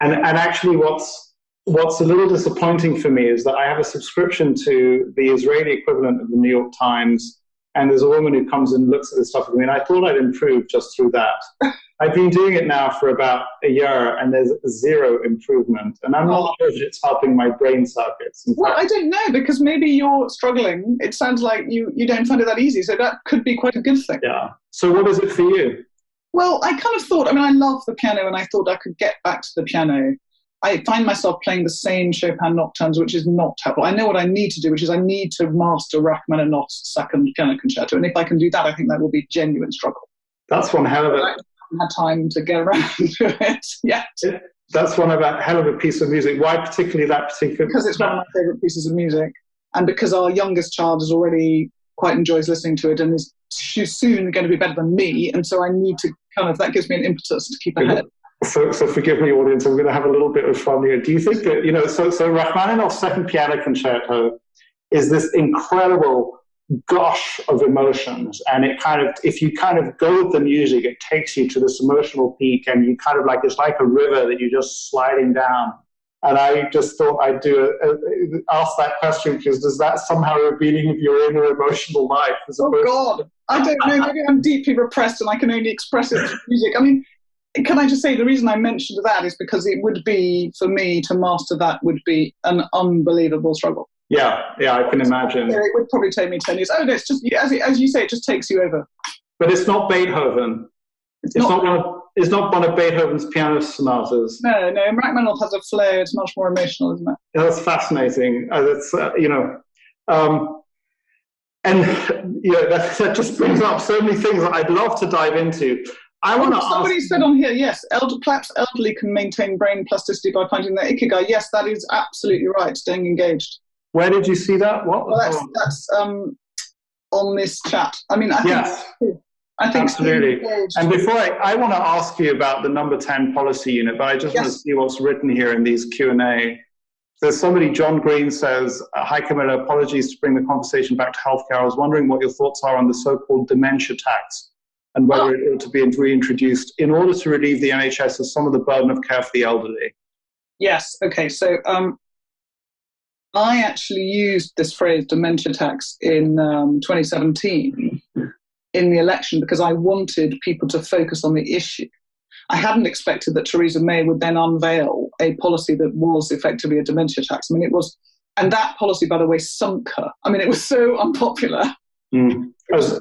And actually what's a little disappointing for me is that I have a subscription to the Israeli equivalent of the New York Times, and there's a woman who comes and looks at this stuff with me, and I thought I'd improve just through that. I've been doing it now for about a year, and there's zero improvement, and I'm not sure if it's helping my brain circuits. Well, I don't know, because maybe you're struggling. It sounds like you don't find it that easy, so that could be quite a good thing. Yeah. So what is it for you? Well, I kind of thought, I love the piano, and I thought I could get back to the piano. I find myself playing the same Chopin nocturnes, which is not helpful. I know what I need to do, which is I need to master Rachmaninoff's second piano concerto. And if I can do that, I think that will be genuine struggle. That's one hell of I haven't had time to get around to it yet. That's one hell of a piece of music. Why particularly that particular? Because it's one of my favourite pieces of music. And because our youngest child is already quite enjoys listening to it and is soon going to be better than me. And so I need to that gives me an impetus to keep ahead. So forgive me, audience, I'm going to have a little bit of fun here. Do you think that, so Rachmaninoff's second piano concerto is this incredible gush of emotions, and it if you go with the music, it takes you to this emotional peak, and you it's like a river that you're just sliding down. And I just thought I'd ask that question, because does that somehow revealing of your inner emotional life? God, I don't know, maybe I'm deeply repressed and I can only express it through music. Can I just say, the reason I mentioned that is because it would be, for me, to master that would be an unbelievable struggle. Yeah, I can imagine. So it would probably take me 10 years. Oh, no, it's just, as you say, it just takes you over. But it's not Beethoven. It's not one of Beethoven's piano sonatas. No, Rachmaninoff has a flair. It's much more emotional, isn't it? Yeah, that's fascinating. That just brings up so many things that I'd love to dive into. Somebody said on here, yes, perhaps elderly can maintain brain plasticity by finding their ikigai. Yes, that is absolutely right, staying engaged. Where did you see that? What? Well, that's on this chat. I think absolutely. And before I want to ask you about the number 10 policy unit, but I just want to see what's written here in these Q&A. There's somebody, John Green says, hi Camilla, apologies to bring the conversation back to healthcare. I was wondering what your thoughts are on the so-called dementia tax, and whether it ought to be reintroduced in order to relieve the NHS of some of the burden of care for the elderly. Yes, okay. So I actually used this phrase, dementia tax, in 2017 in the election because I wanted people to focus on the issue. I hadn't expected that Theresa May would then unveil a policy that was effectively a dementia tax. I mean, it was, and that policy, by the way, sunk her. I mean, it was so unpopular. It was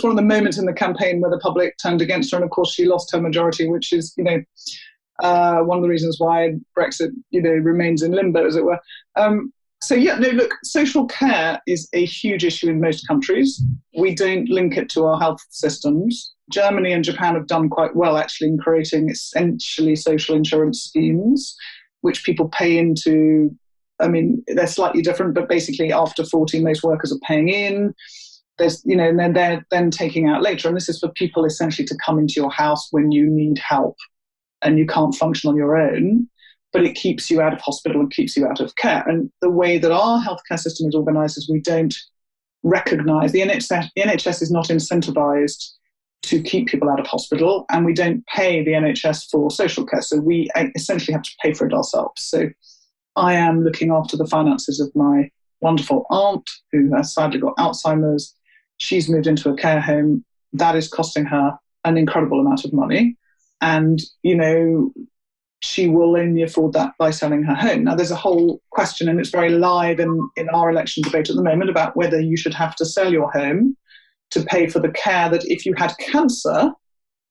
one of the moments in the campaign where the public turned against her, and of course she lost her majority, which is, one of the reasons why Brexit, remains in limbo, as it were. Social care is a huge issue in most countries. We don't link it to our health systems. Germany and Japan have done quite well, actually, in creating essentially social insurance schemes, which people pay into. I mean, they're slightly different, but basically after 40, most workers are paying in. There's, and then they're then taking out later. And this is for people essentially to come into your house when you need help and you can't function on your own. But it keeps you out of hospital and keeps you out of care. And the way that our healthcare system is organised is we don't recognise, the NHS is not incentivised to keep people out of hospital, and we don't pay the NHS for social care. So we essentially have to pay for it ourselves. So I am looking after the finances of my wonderful aunt, who has sadly got Alzheimer's. She's moved into a care home. That is costing her an incredible amount of money. And, she will only afford that by selling her home. Now, there's a whole question, and it's very live in our election debate at the moment, about whether you should have to sell your home to pay for the care that if you had cancer,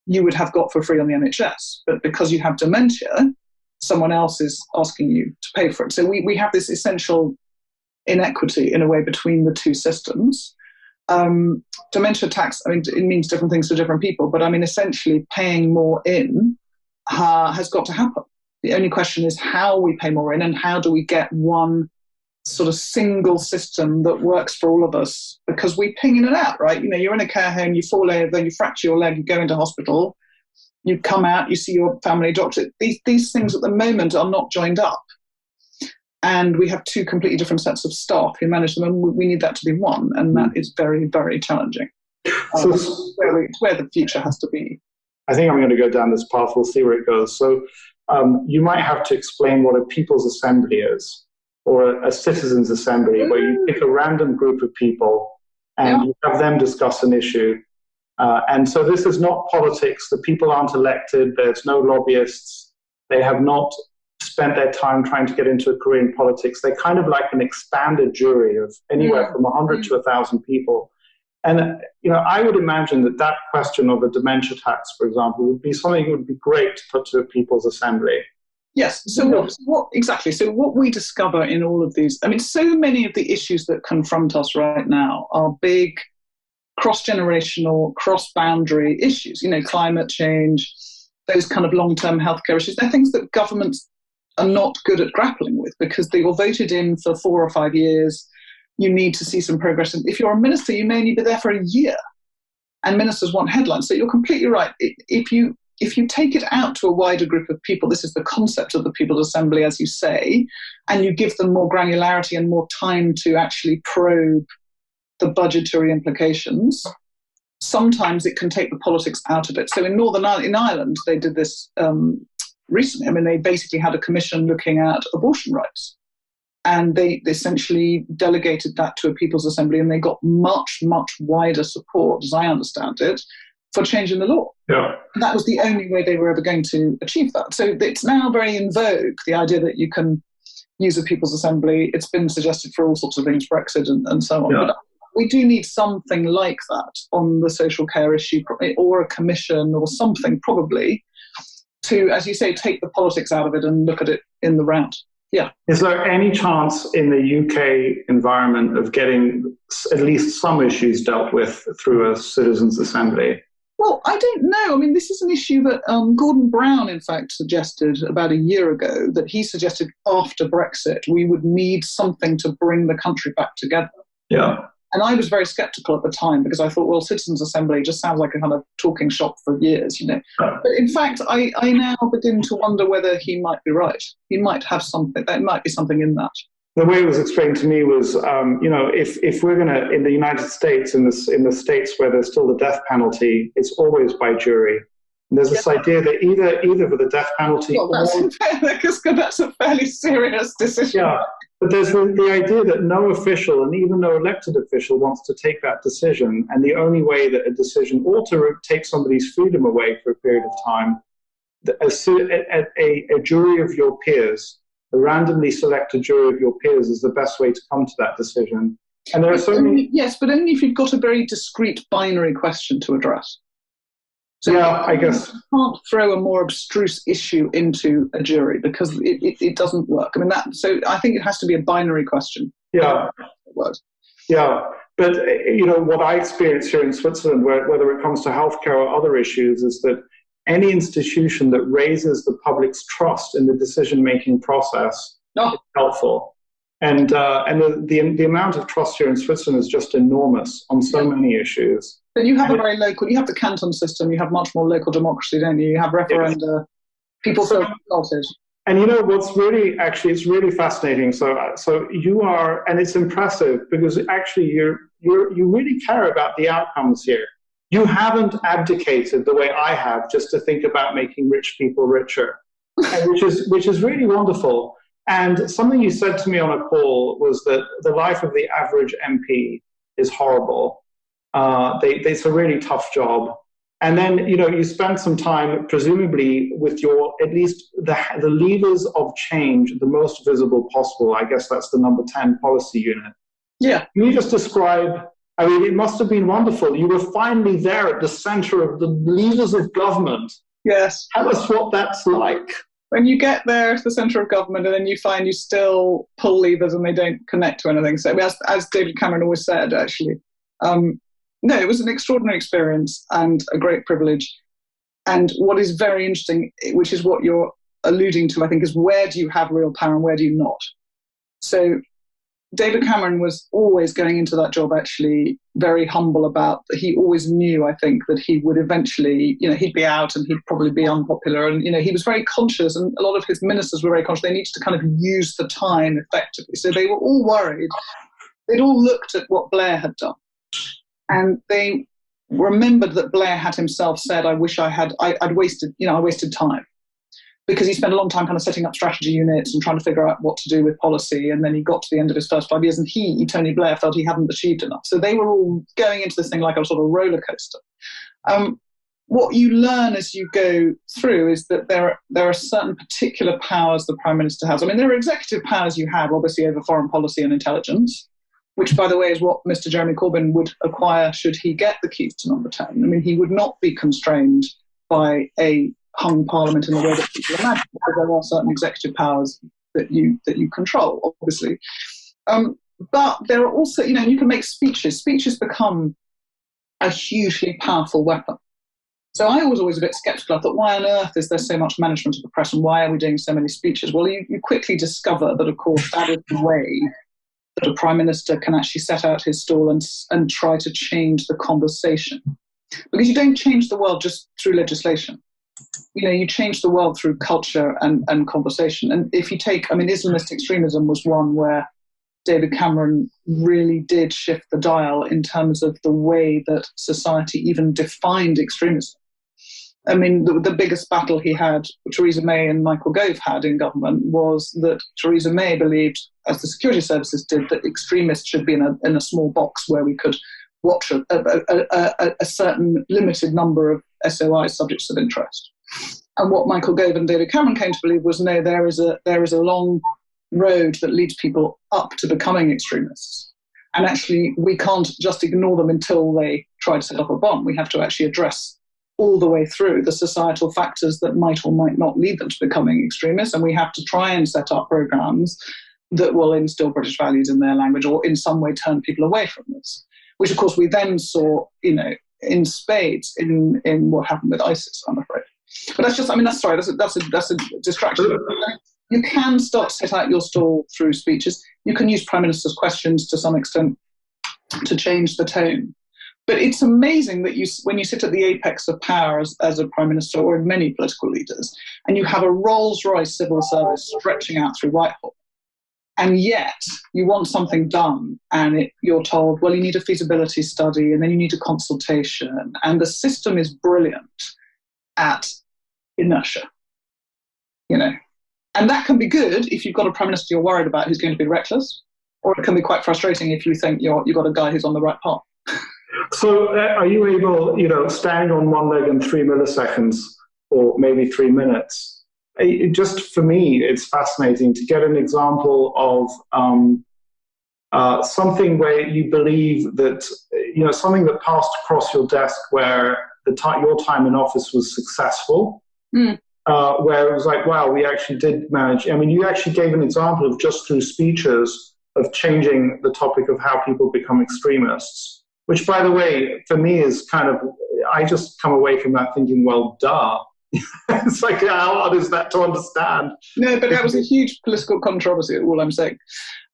you would have got for free on the NHS. But because you have dementia, someone else is asking you to pay for it. So we have this essential inequity, in a way, between the two systems. Dementia tax, I mean, it means different things to different people, but I mean, essentially paying more in has got to happen. The only question is how we pay more in, and how do we get one sort of single system that works for all of us, because we ping in and out, right? You're in a care home, you fall over, you fracture your leg, you go into hospital, you come out, you see your family doctor. These things at the moment are not joined up. And we have two completely different sets of staff who manage them, and we need that to be one, and that is very, very challenging. So where the future has to be. I think I'm going to go down this path. We'll see where it goes. So you might have to explain what a people's assembly is, or a citizens' assembly, where you pick a random group of people and you have them discuss an issue. And so this is not politics. The people aren't elected. There's no lobbyists. They have not spent their time trying to get into a career in politics. They're kind of like an expanded jury of anywhere from 100 to 1,000 people. And, I would imagine that question of a dementia tax, for example, would be something that would be great to put to a people's assembly. Yes. So what exactly? So what we discover in all of these, I mean, so many of the issues that confront us right now are big, cross-generational, cross-boundary issues, climate change, those kind of long-term healthcare issues. They're things that governments are not good at grappling with because they were voted in for 4 or 5 years. You need to see some progress. And if you're a minister, you may only be there for a year. And ministers want headlines. So you're completely right. If you take it out to a wider group of people, this is the concept of the People's Assembly, as you say, and you give them more granularity and more time to actually probe the budgetary implications, sometimes it can take the politics out of it. So in Ireland, they did this recently. I mean, they basically had a commission looking at abortion rights. And they essentially delegated that to a People's Assembly, and they got much, much wider support, as I understand it, for changing the law. Yeah. And that was the only way they were ever going to achieve that. So it's now very in vogue, the idea that you can use a People's Assembly. It's been suggested for all sorts of things, Brexit and so on. Yeah. But we do need something like that on the social care issue, or a commission or something probably, to, as you say, take the politics out of it and look at it in the round. Yeah. Is there any chance in the UK environment of getting at least some issues dealt with through a citizens' assembly? Well, I don't know. I mean, this is an issue that Gordon Brown, in fact, suggested about a year ago, that he suggested after Brexit we would need something to bring the country back together. Yeah. And I was very sceptical at the time because I thought, well, citizens' assembly just sounds like a kind of talking shop for years, But in fact, I now begin to wonder whether he might be right. He might have something. There might be something in that. The way it was explained to me was, if we're going to, in the United States, in the states where there's still the death penalty, it's always by jury. And there's this idea that either for the death penalty, that's a fairly serious decision. Yeah. But there's the idea that no official, and even no elected official, wants to take that decision. And the only way that a decision ought to take somebody's freedom away for a period of time, a jury of your peers, a randomly selected jury of your peers, is the best way to come to that decision. And there are so many. Yes, but only if you've got a very discrete binary question to address. So yeah, I guess you can't throw a more abstruse issue into a jury because it doesn't work. I mean, so I think it has to be a binary question. Yeah. Yeah. But, what I experience here in Switzerland, whether it comes to healthcare or other issues, is that any institution that raises the public's trust in the decision-making process is helpful. And the amount of trust here in Switzerland is just enormous on so many issues. But you have you have the canton system, you have much more local democracy, don't you? You have referenda, yes. People feel consulted. And what's really, it's really fascinating. So you are, and it's impressive because actually you really care about the outcomes here. You haven't abdicated the way I have just to think about making rich people richer, which is really wonderful. And something you said to me on a call was that the life of the average MP is horrible. It's a really tough job. And then, you spend some time, presumably, with at least the levers of change, the most visible possible. I guess that's the number 10 policy unit. Yeah. Can you just describe, it must have been wonderful. You were finally there at the center of the levers of government. Yes. Tell us what that's like. When you get there to the centre of government and then you find you still pull levers and they don't connect to anything. So as David Cameron always said, actually, no, it was an extraordinary experience and a great privilege. And what is very interesting, which is what you're alluding to, I think, is where do you have real power and where do you not? So David Cameron was always going into that job actually very humble about that. He always knew, I think, that he would eventually, he'd be out and he'd probably be unpopular. And, he was very conscious, and a lot of his ministers were very conscious. They needed to kind of use the time effectively. So they were all worried. They'd all looked at what Blair had done. And they remembered that Blair had himself said, I'd wasted time. Because he spent a long time kind of setting up strategy units and trying to figure out what to do with policy. And then he got to the end of his first 5 years and Tony Blair, felt he hadn't achieved enough. So they were all going into this thing like a sort of roller coaster. What you learn as you go through is that there are certain particular powers the Prime Minister has. There are executive powers you have, obviously, over foreign policy and intelligence, which, by the way, is what Mr. Jeremy Corbyn would acquire should he get the keys to number 10. He would not be constrained by a hung parliament in the way that people imagine, because there are certain executive powers that you control, obviously. But there are also, you can make speeches. Speeches become a hugely powerful weapon. So I was always a bit skeptical. I thought, why on earth is there so much management of the press and why are we doing so many speeches? Well, you quickly discover that, of course, that is the way that a Prime Minister can actually set out his stall and try to change the conversation. Because you don't change the world just through legislation. You change the world through culture and conversation. And if you take, Islamist extremism was one where David Cameron really did shift the dial in terms of the way that society even defined extremism. The biggest battle he had, Theresa May and Michael Gove had in government, was that Theresa May believed, as the security services did, that extremists should be in a small box where we could watch a certain limited number of SOI, subjects of interest. And what Michael Gove and David Cameron came to believe was, no, there is a long road that leads people up to becoming extremists. And actually, we can't just ignore them until they try to set up a bomb. We have to actually address all the way through the societal factors that might or might not lead them to becoming extremists. And we have to try and set up programs that will instill British values in their language or in some way turn people away from this. Which, of course, we then saw, in spades in what happened with ISIS, I'm afraid. But that's a distraction. You can start to set out your stall through speeches. You can use Prime Minister's questions to some extent to change the tone. But it's amazing that when you sit at the apex of power as a Prime Minister or in many political leaders, and you have a Rolls-Royce civil service stretching out through Whitehall, and yet you want something done and you're told, well, you need a feasibility study and then you need a consultation. And the system is brilliant at inertia, And that can be good if you've got a prime minister you're worried about who's going to be reckless, or it can be quite frustrating if you think you've got a guy who's on the right path. So are you able, standing on one leg in 3 milliseconds or maybe 3 minutes? Just for me, it's fascinating to get an example of something where you believe that, something that passed across your desk where your time in office was successful. Where it was like, wow, we actually did manage. I mean, you actually gave an example of just through speeches of changing the topic of how people become extremists, which, by the way, for me is kind of, I just come away from that thinking, well, duh. It's like, how hard is that to understand? No, but that was a huge political controversy, all I'm saying.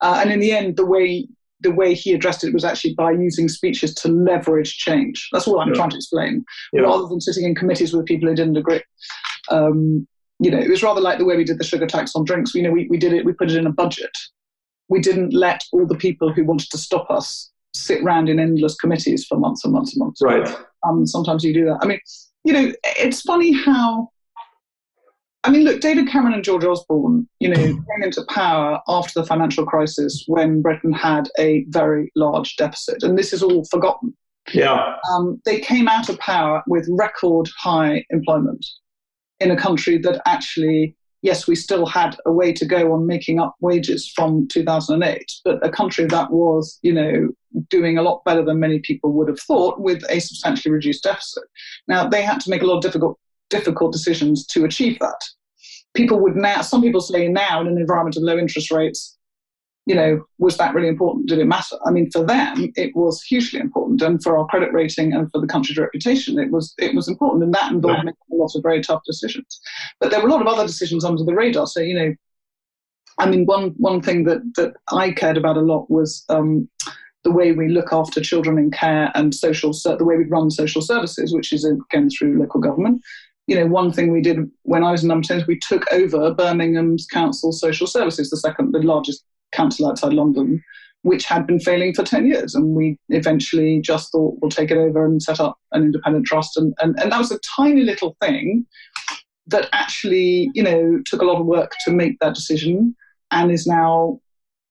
And in the end, the way he addressed it was actually by using speeches to leverage change. That's all I'm trying to explain, rather than sitting in committees with people who didn't agree. It was rather like the way we did the sugar tax on drinks. We did it, we put it in a budget. We didn't let all the people who wanted to stop us sit round in endless committees for months and months and months. Right. Sometimes you do that. I mean, it's funny how, look, David Cameron and George Osborne, came into power after the financial crisis when Britain had a very large deficit. And this is all forgotten. Yeah. They came out of power with record high employment in a country that actually, yes, we still had a way to go on making up wages from 2008, but a country that was, doing a lot better than many people would have thought with a substantially reduced deficit. Now, they had to make a lot of difficult decisions to achieve that. Some people say now in an environment of low interest rates, was that really important? Did it matter? I mean, for them, it was hugely important. And for our credit rating and for the country's reputation, it was important. And that involved making a lot of very tough decisions. But there were a lot of other decisions under the radar. So, one thing that I cared about a lot was the way we look after children in care and the way we run social services, which is again through local government. One thing we did when I was in number 10 is we took over Birmingham's council social services, the largest council outside London, which had been failing for 10 years. And we eventually just thought we'll take it over and set up an independent trust. And that was a tiny little thing that actually, took a lot of work to make that decision and is now,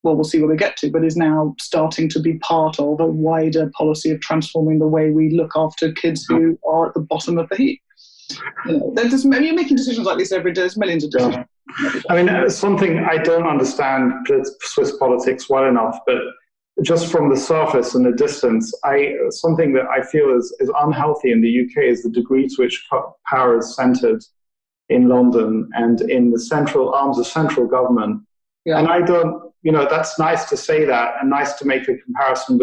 well, we'll see where we get to, but is now starting to be part of a wider policy of transforming the way we look after kids who are at the bottom of the heap. You're making decisions like this every day. There's millions of decisions. Something I don't understand Swiss politics well enough, but just from the surface and the distance, something that I feel is unhealthy in the UK is the degree to which power is centred in London and in the central arms of central government. Yeah. And I don't, that's nice to say that and nice to make a comparison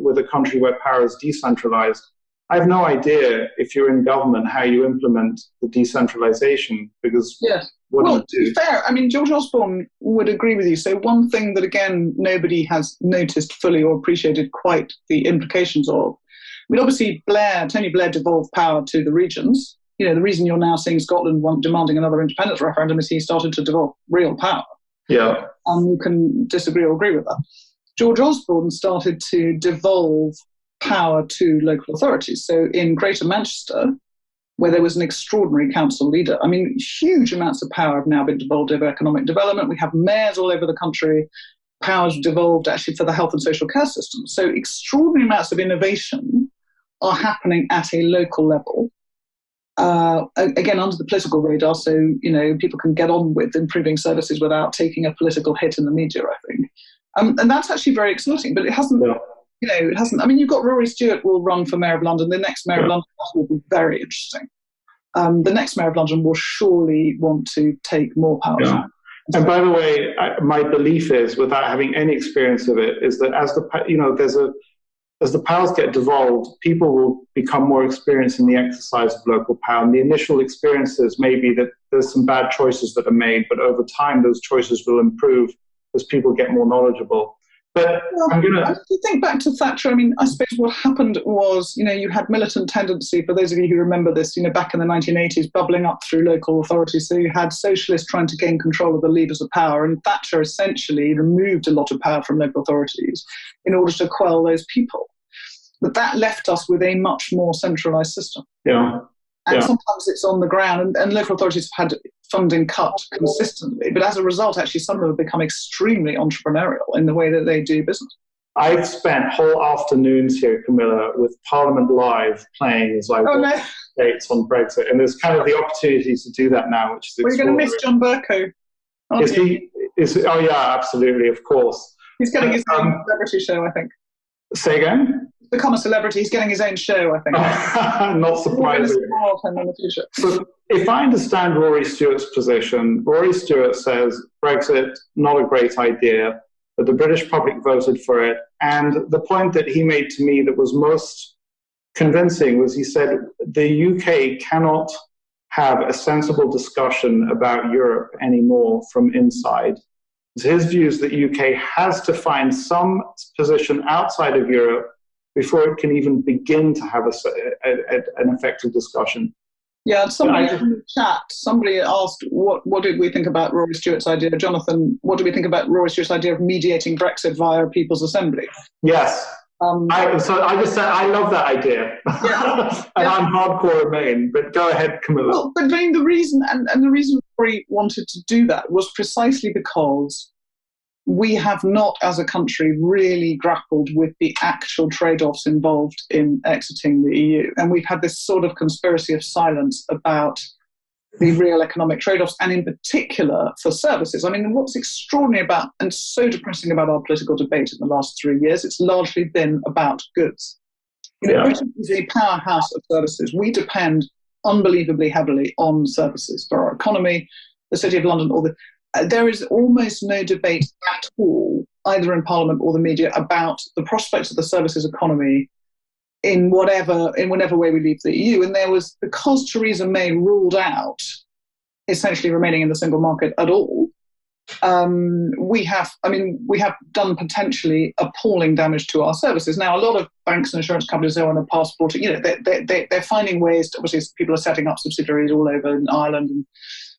with a country where power is decentralized. I have no idea if you're in government how you implement the decentralization because what do you do? To be fair, George Osborne would agree with you. So one thing that, again, nobody has noticed fully or appreciated quite the implications of, obviously Tony Blair devolved power to the regions. The reason you're now seeing Scotland demanding another independence referendum is he started to devolve real power. Yeah. You can disagree or agree with that. George Osborne started to devolve power to local authorities. So in Greater Manchester, where there was an extraordinary council leader, huge amounts of power have now been devolved over economic development. We have mayors all over the country. Powers devolved actually for the health and social care system. So extraordinary amounts of innovation are happening at a local level. Again, under the political radar, so people can get on with improving services without taking a political hit in the media, I think. And that's actually very exciting, but it hasn't. Yeah. It hasn't. You've got Rory Stewart will run for Mayor of London. The next Mayor of London will be very interesting. The next Mayor of London will surely want to take more power. Yeah. And by the way, my belief is, without having any experience of it, is that as the powers get devolved, people will become more experienced in the exercise of local power. And the initial experiences may be that there's some bad choices that are made, but over time those choices will improve as people get more knowledgeable. But if you think back to Thatcher, I suppose what happened was, you had militant tendency, for those of you who remember this, back in the 1980s, bubbling up through local authorities. So you had socialists trying to gain control of the levers of power, and Thatcher essentially removed a lot of power from local authorities in order to quell those people. But that left us with a much more centralised system. Yeah. And sometimes it's on the ground, and local authorities have had funding cut consistently. But as a result, actually, some of them have become extremely entrepreneurial in the way that they do business. I've spent whole afternoons here, Camilla, with Parliament Live playing as I watch debates on Brexit. And there's kind of the opportunity to do that now, which is We're going to miss John Bercow. Oh, yeah, absolutely, of course. He's getting his own celebrity show, I think. Say again? Become a celebrity. He's getting his own show, I think. Not surprising. In the future. So if I understand Rory Stewart's position, Rory Stewart says Brexit, not a great idea, but the British public voted for it. And the point that he made to me that was most convincing was he said the UK cannot have a sensible discussion about Europe anymore from inside. His view is that the UK has to find some position outside of Europe before it can even begin to have an effective discussion. Yeah, somebody in the chat, somebody asked, what did we think about Rory Stewart's idea? Jonathan, what do we think about Rory Stewart's idea of mediating Brexit via People's Assembly? Yes. I just said, I love that idea. Yeah. And I'm hardcore Remain, but go ahead, Camilla. Well, but I mean, the reason Rory wanted to do that was precisely because we have not, as a country, really grappled with the actual trade-offs involved in exiting the EU. And we've had this sort of conspiracy of silence about the real economic trade-offs, and in particular for services. I mean, what's extraordinary about and so depressing about our political debate in the last 3 years, it's largely been about goods. Britain is a powerhouse of services. We depend unbelievably heavily on services for our economy, the City of London, there is almost no debate at all, either in Parliament or the media, about the prospects of the services economy in whatever way we leave the EU. And there was, because Theresa May ruled out essentially remaining in the single market at all, we have done potentially appalling damage to our services. Now, a lot of banks and insurance companies are on a passport. They're finding ways to, obviously, people are setting up subsidiaries all over in Ireland and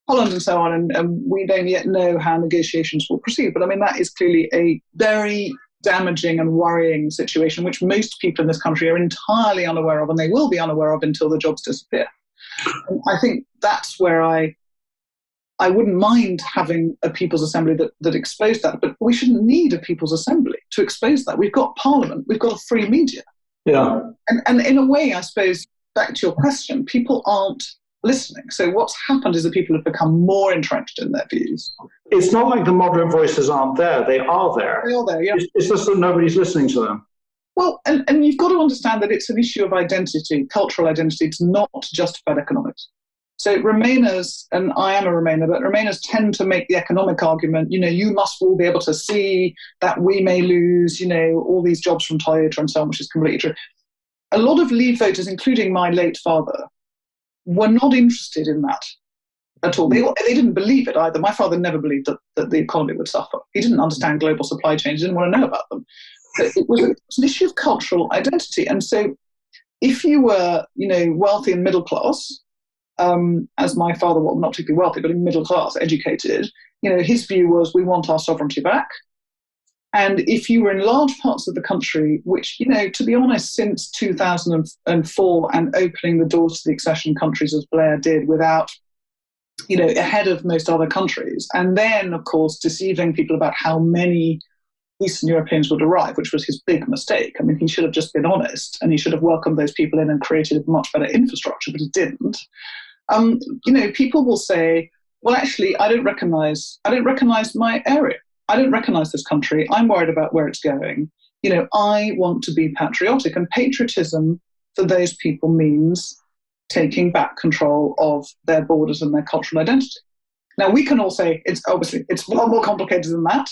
Holland and so on, and we don't yet know how negotiations will proceed. But I mean, that is clearly a very damaging and worrying situation, which most people in this country are entirely unaware of, and they will be unaware of until the jobs disappear. And I think that's where I wouldn't mind having a People's Assembly that exposed that, but we shouldn't need a People's Assembly to expose that. We've got Parliament, we've got a free media. Yeah. And in a way, I suppose, back to your question, people aren't listening. So what's happened is that people have become more entrenched in their views. It's not like the moderate voices aren't there. They are there. They are there, yeah. It's just that nobody's listening to them. Well, and you've got to understand that it's an issue of identity, cultural identity. It's not just about economics. So Remainers, and I am a Remainer, but Remainers tend to make the economic argument, you must all be able to see that we may lose, all these jobs from Toyota and so on, which is completely true. A lot of Leave voters, including my late father, were not interested in that at all. They didn't believe it either. My father never believed that the economy would suffer. He didn't understand global supply chains. He didn't want to know about them. But it was an issue of cultural identity. And so if you were, wealthy and middle class, as my father, well, not particularly wealthy, but middle class, educated, his view was, we want our sovereignty back. And if you were in large parts of the country, which, to be honest, since 2004 and opening the doors to the accession countries as Blair did without, ahead of most other countries, and then, of course, deceiving people about how many Eastern Europeans would arrive, which was his big mistake. I mean, he should have just been honest, and he should have welcomed those people in and created a much better infrastructure, but he didn't. People will say, well, actually, I don't recognize my area. I don't recognize this country. I'm worried about where it's going. I want to be patriotic, and patriotism for those people means taking back control of their borders and their cultural identity. Now, we can all say it's a lot more complicated than that.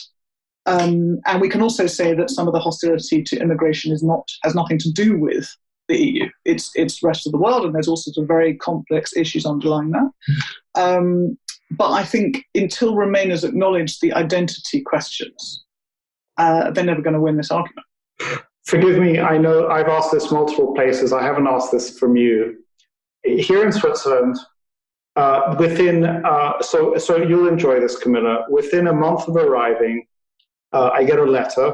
And we can also say that some of the hostility to immigration has nothing to do with the EU. It's the rest of the world, and there's all sorts of very complex issues underlying that. But I think until Remainers acknowledge the identity questions, they're never going to win this argument. Forgive me, I know I've asked this multiple places. I haven't asked this from you. Here in Switzerland, so you'll enjoy this, Camilla. Within a month of arriving, I get a letter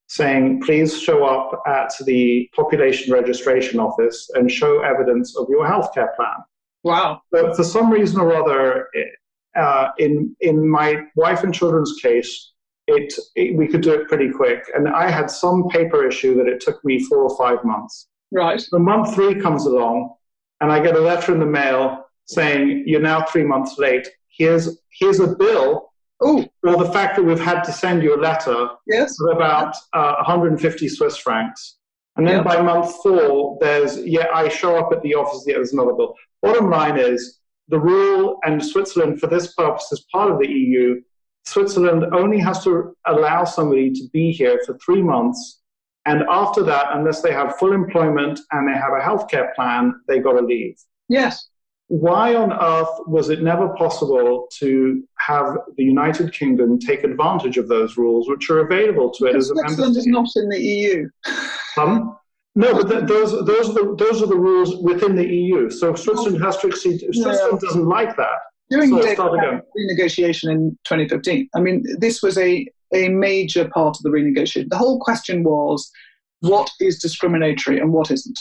saying, please show up at the population registration office and show evidence of your healthcare plan. Wow. But for some reason or other, in my wife and children's case, we could do it pretty quick. And I had some paper issue that it took me 4 or 5 months. Right. So month 3 comes along, and I get a letter in the mail saying, you're now 3 months late. Here's a bill for the fact that we've had to send you a letter of about 150 Swiss francs. And then by month 4, I show up at the office, there's another bill. Bottom line is, the rule, and Switzerland, for this purpose, is part of the EU, Switzerland only has to allow somebody to be here for 3 months. And after that, unless they have full employment and they have a healthcare plan, they got to leave. Yes. Why on earth was it never possible to have the United Kingdom take advantage of those rules, which are available to it as a member state? Switzerland is not in the EU. No, but those are the rules within the EU. So Switzerland has to exceed. Switzerland doesn't like that. During the renegotiation in 2015, I mean, this was a major part of the renegotiation. The whole question was, what is discriminatory and what isn't?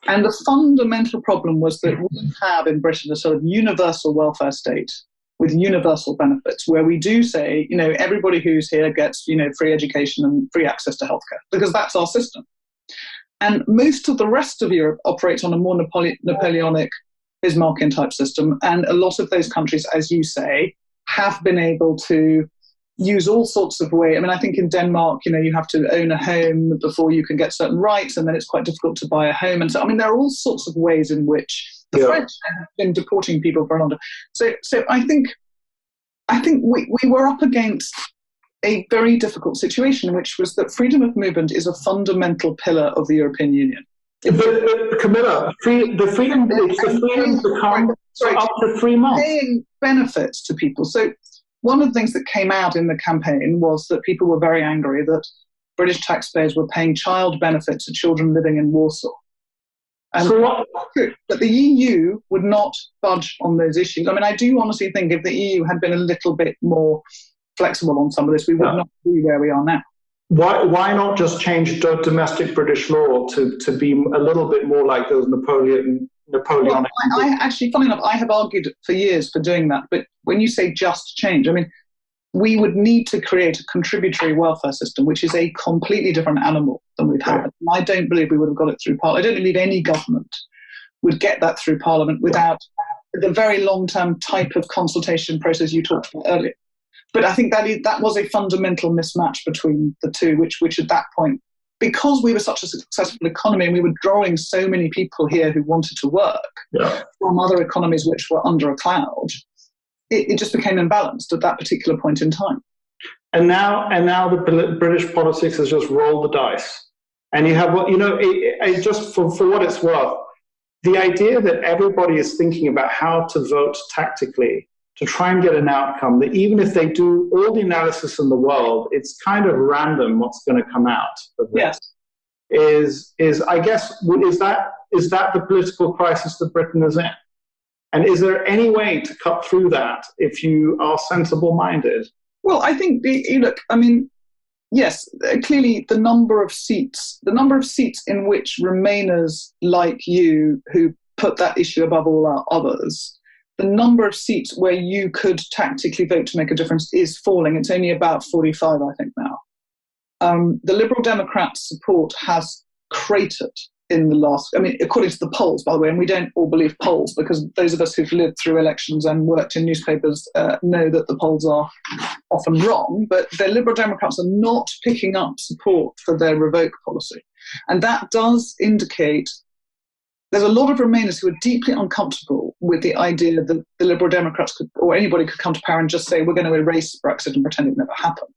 And the fundamental problem was that we have in Britain a sort of universal welfare state with universal benefits, where we do say, everybody who's here gets, free education and free access to healthcare, because that's our system. And most of the rest of Europe operates on a more Napoleonic, Bismarckian type system. And a lot of those countries, as you say, have been able to use all sorts of ways. I mean, I think in Denmark, you have to own a home before you can get certain rights, and then it's quite difficult to buy a home. And so, I mean, there are all sorts of ways in which the French have been deporting people for a long time. So I think we were up against a very difficult situation, which was that freedom of movement is a fundamental pillar of the European Union. But Camilla, the freedom to come for up to 3 months. Paying benefits to people. So one of the things that came out in the campaign was that people were very angry that British taxpayers were paying child benefits to children living in Warsaw. But the EU would not budge on those issues. I mean, I do honestly think if the EU had been a little bit more flexible on some of this, we would not be where we are now. Why not just change domestic British law to be a little bit more like those Napoleonic? Well, I actually, funny enough, I have argued for years for doing that. But when you say just change, I mean, we would need to create a contributory welfare system, which is a completely different animal than we've had. And I don't believe we would have got it through Parliament. I don't believe any government would get that through Parliament without the very long-term type of consultation process you talked about earlier. But I think that was a fundamental mismatch between the two, which at that point, because we were such a successful economy and we were drawing so many people here who wanted to work from other economies which were under a cloud, it just became imbalanced at that particular point in time. And now the British politics has just rolled the dice. And you have, just for what it's worth, the idea that everybody is thinking about how to vote tactically to try and get an outcome, that even if they do all the analysis in the world, it's kind of random what's going to come out of this. Yes. Is that the political crisis that Britain is in? And is there any way to cut through that if you are sensible-minded? Well, I think, yes, clearly the number of seats in which Remainers like you, who put that issue above all our others, the number of seats where you could tactically vote to make a difference is falling. It's only about 45, I think, now. The Liberal Democrats' support has cratered in the last, according to the polls, by the way, and we don't all believe polls because those of us who've lived through elections and worked in newspapers know that the polls are often wrong, but the Liberal Democrats are not picking up support for their revoke policy. And that does indicate there's a lot of Remainers who are deeply uncomfortable with the idea that the Liberal Democrats could, or anybody could come to power and just say, we're going to erase Brexit and pretend it never happened.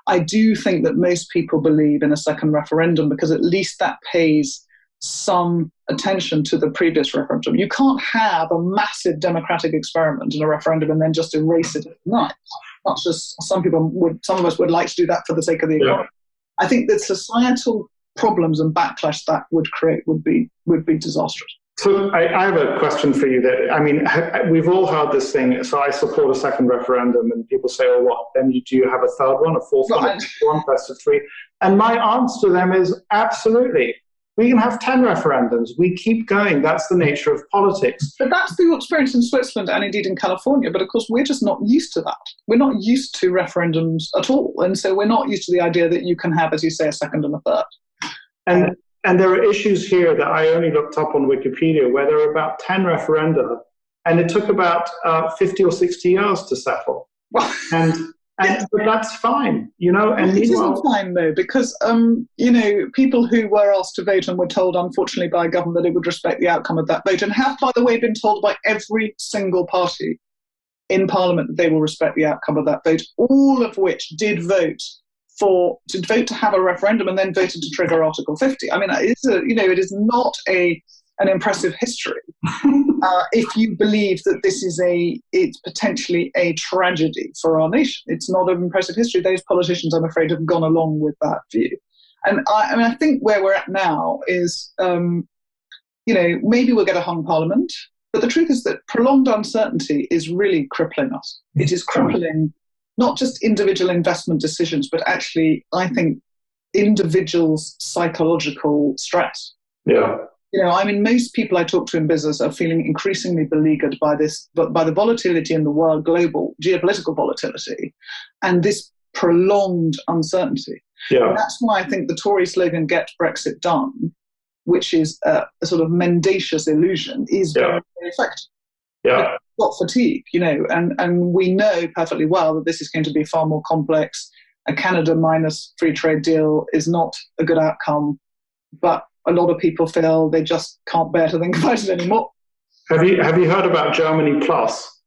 I do think that most people believe in a second referendum because at least that pays some attention to the previous referendum. You can't have a massive democratic experiment in a referendum and then just erase it overnight. Much as some of us would like to do that for the sake of the economy. I think that societal problems and backlash that would create would be disastrous. So I have a question for you. We've all heard this thing. So I support a second referendum, and people say, "Oh, what? Then do you have a third one, a fourth one, a fifth one, best of three?" And my answer to them is absolutely. We can have 10 referendums. We keep going. That's the nature of politics. But that's the experience in Switzerland and indeed in California. But of course, we're just not used to that. We're not used to referendums at all. And so we're not used to the idea that you can have, as you say, a second and a third. And there are issues here that I only looked up on Wikipedia where there are about 10 referenda, and it took about 50 or 60 years to settle. But that's fine, And it isn't fine though, because people who were asked to vote and were told, unfortunately, by a government that it would respect the outcome of that vote, and have, by the way, been told by every single party in Parliament that they will respect the outcome of that vote, all of which did vote to have a referendum and then voted to trigger Article 50. I mean, it is not an impressive history. If you believe that it's potentially a tragedy for our nation, it's not an impressive history. Those politicians, I'm afraid, have gone along with that view. And I think where we're at now is, maybe we'll get a hung parliament, but the truth is that prolonged uncertainty is really crippling us. It is crippling not just individual investment decisions, but actually, I think, individuals' psychological stress. Yeah. Most people I talk to in business are feeling increasingly beleaguered by the volatility in the world, global geopolitical volatility, and this prolonged uncertainty. Yeah. And that's why I think the Tory slogan, "Get Brexit Done," which is a sort of mendacious illusion, is very, very effective. Yeah. Got fatigue, and we know perfectly well that this is going to be far more complex. A Canada minus free trade deal is not a good outcome, but a lot of people feel they just can't bear to think about it anymore. Have you heard about Germany Plus?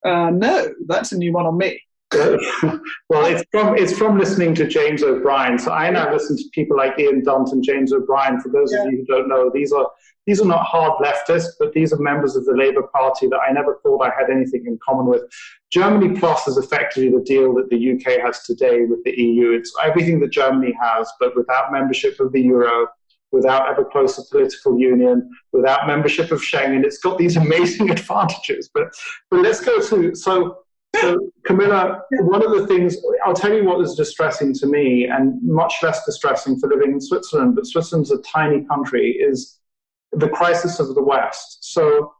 No, that's a new one on me. Well, it's from listening to James O'Brien. So I now listen to people like Ian Dunt and James O'Brien. For those of you who don't know, these are not hard leftists, but these are members of the Labour Party that I never thought I had anything in common with. Germany Plus is effectively the deal that the UK has today with the EU. It's everything that Germany has, but without membership of the euro, without ever closer political union, without membership of Schengen. It's got these amazing advantages. But let's go to, so Camilla, one of the things, I'll tell you what is distressing to me, and much less distressing for living in Switzerland, but Switzerland's a tiny country, is the crisis of the West. So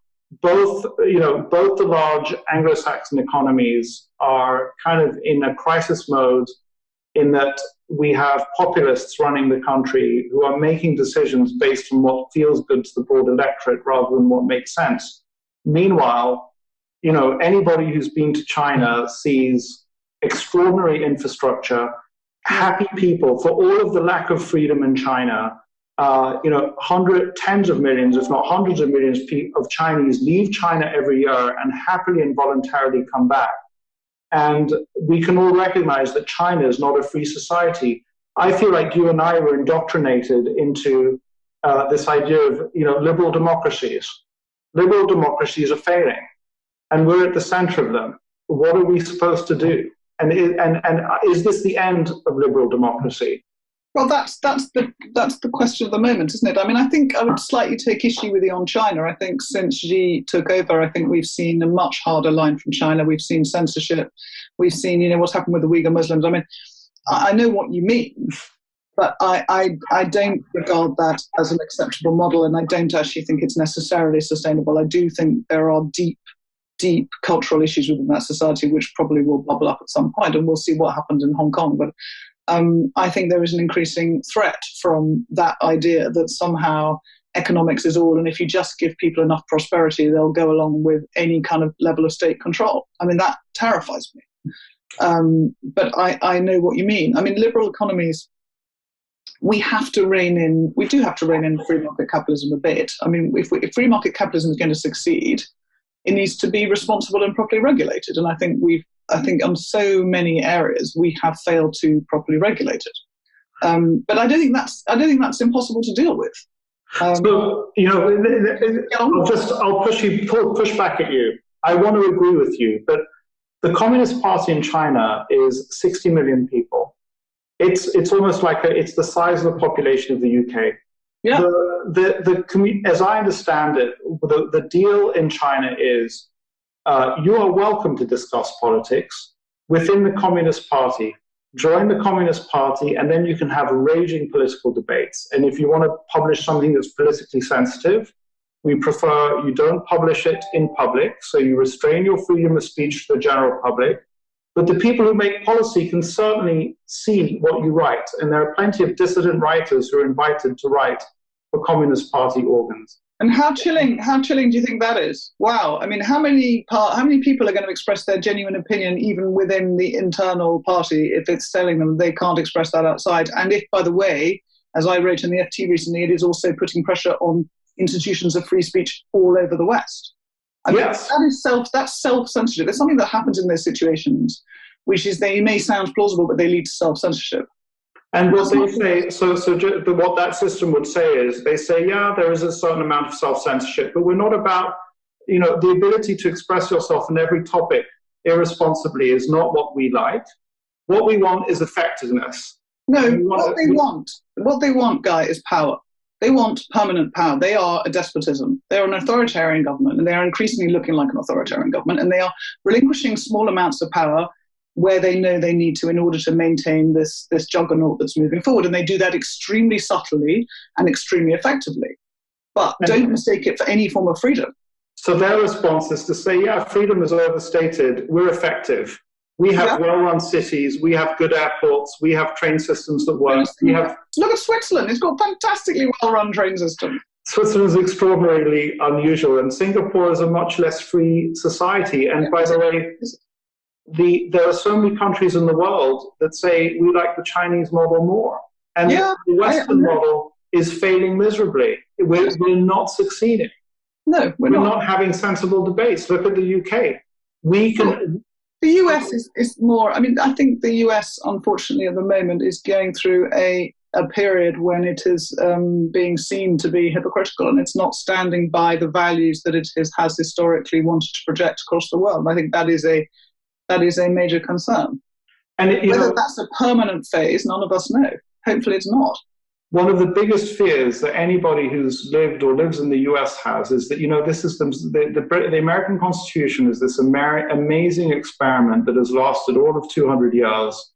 both the large Anglo-Saxon economies are kind of in a crisis mode, in that we have populists running the country who are making decisions based on what feels good to the broad electorate rather than what makes sense. Meanwhile, anybody who's been to China sees extraordinary infrastructure, happy people for all of the lack of freedom in China. Tens of millions, if not hundreds of millions of Chinese leave China every year and happily and voluntarily come back. And we can all recognize that China is not a free society. I feel like you and I were indoctrinated into this idea of, liberal democracies. Liberal democracies are failing, and we're at the center of them. What are we supposed to do? And is this the end of liberal democracy? Well, that's the question of the moment, isn't it? I mean, I think I would slightly take issue with you on China. I think since Xi took over, I think we've seen a much harder line from China. We've seen censorship. We've seen, what's happened with the Uyghur Muslims. I mean, I know what you mean, but I don't regard that as an acceptable model, and I don't actually think it's necessarily sustainable. I do think there are deep cultural issues within that society, which probably will bubble up at some point, and we'll see what happens in Hong Kong. But I think there is an increasing threat from that idea that somehow economics is all, and if you just give people enough prosperity, they'll go along with any kind of level of state control. I mean, that terrifies me. But I know what you mean. I mean, liberal economies, we do have to rein in free market capitalism a bit. I mean, if free market capitalism is going to succeed, it needs to be responsible and properly regulated. And I think on so many areas we have failed to properly regulate it. But I don't think that's impossible to deal with. I'll push back at you. I want to agree with you, but the Communist Party in China is 60 million people. It's almost like it's the size of the population of the UK. Yeah. As I understand it, the deal in China is you are welcome to discuss politics within the Communist Party. join the Communist Party, and then you can have raging political debates. And if you want to publish something that's politically sensitive, we prefer you don't publish it in public, so you restrain your freedom of speech to the general public. But the people who make policy can certainly see what you write, and there are plenty of dissident writers who are invited to write for Communist Party organs. And how chilling do you think that is? Wow. I mean, how many people are going to express their genuine opinion even within the internal party if it's telling them they can't express that outside? And if, by the way, as I wrote in the FT recently, it is also putting pressure on institutions of free speech all over the West. I mean, yes. That's self-censorship. There's something that happens in those situations, which is they may sound plausible, but they lead to self-censorship. And what they say, what that system would say is, they say, yeah, there is a certain amount of self-censorship, but we're not about, the ability to express yourself on every topic irresponsibly is not what we like. What we want is effectiveness. No, what they want, Guy, is power. They want permanent power. They are a despotism. They are an authoritarian government, and they are increasingly looking like an authoritarian government, and they are relinquishing small amounts of power where they know they need to in order to maintain this juggernaut that's moving forward. And they do that extremely subtly and extremely effectively. But don't mistake it for any form of freedom. So their response is to say, yeah, freedom is overstated. We're effective. We have well-run cities. We have good airports. We have train systems that work. Look at Switzerland. It's got fantastically well-run train systems. Switzerland is extraordinarily unusual, and Singapore is a much less free society. And by the way, there are so many countries in the world that say we like the Chinese model more. And the Western model is failing miserably. We're not succeeding. No, we're not having sensible debates. Look at the UK. The US is more, I mean, I think the US, unfortunately, at the moment is going through a period when it is being seen to be hypocritical, and it's not standing by the values that it has historically wanted to project across the world. I think that is a major concern. And whether that's a permanent phase, none of us know. Hopefully it's not. One of the biggest fears that anybody who's lived or lives in the US has is that, this is the American Constitution is this amazing experiment that has lasted all of 200 years.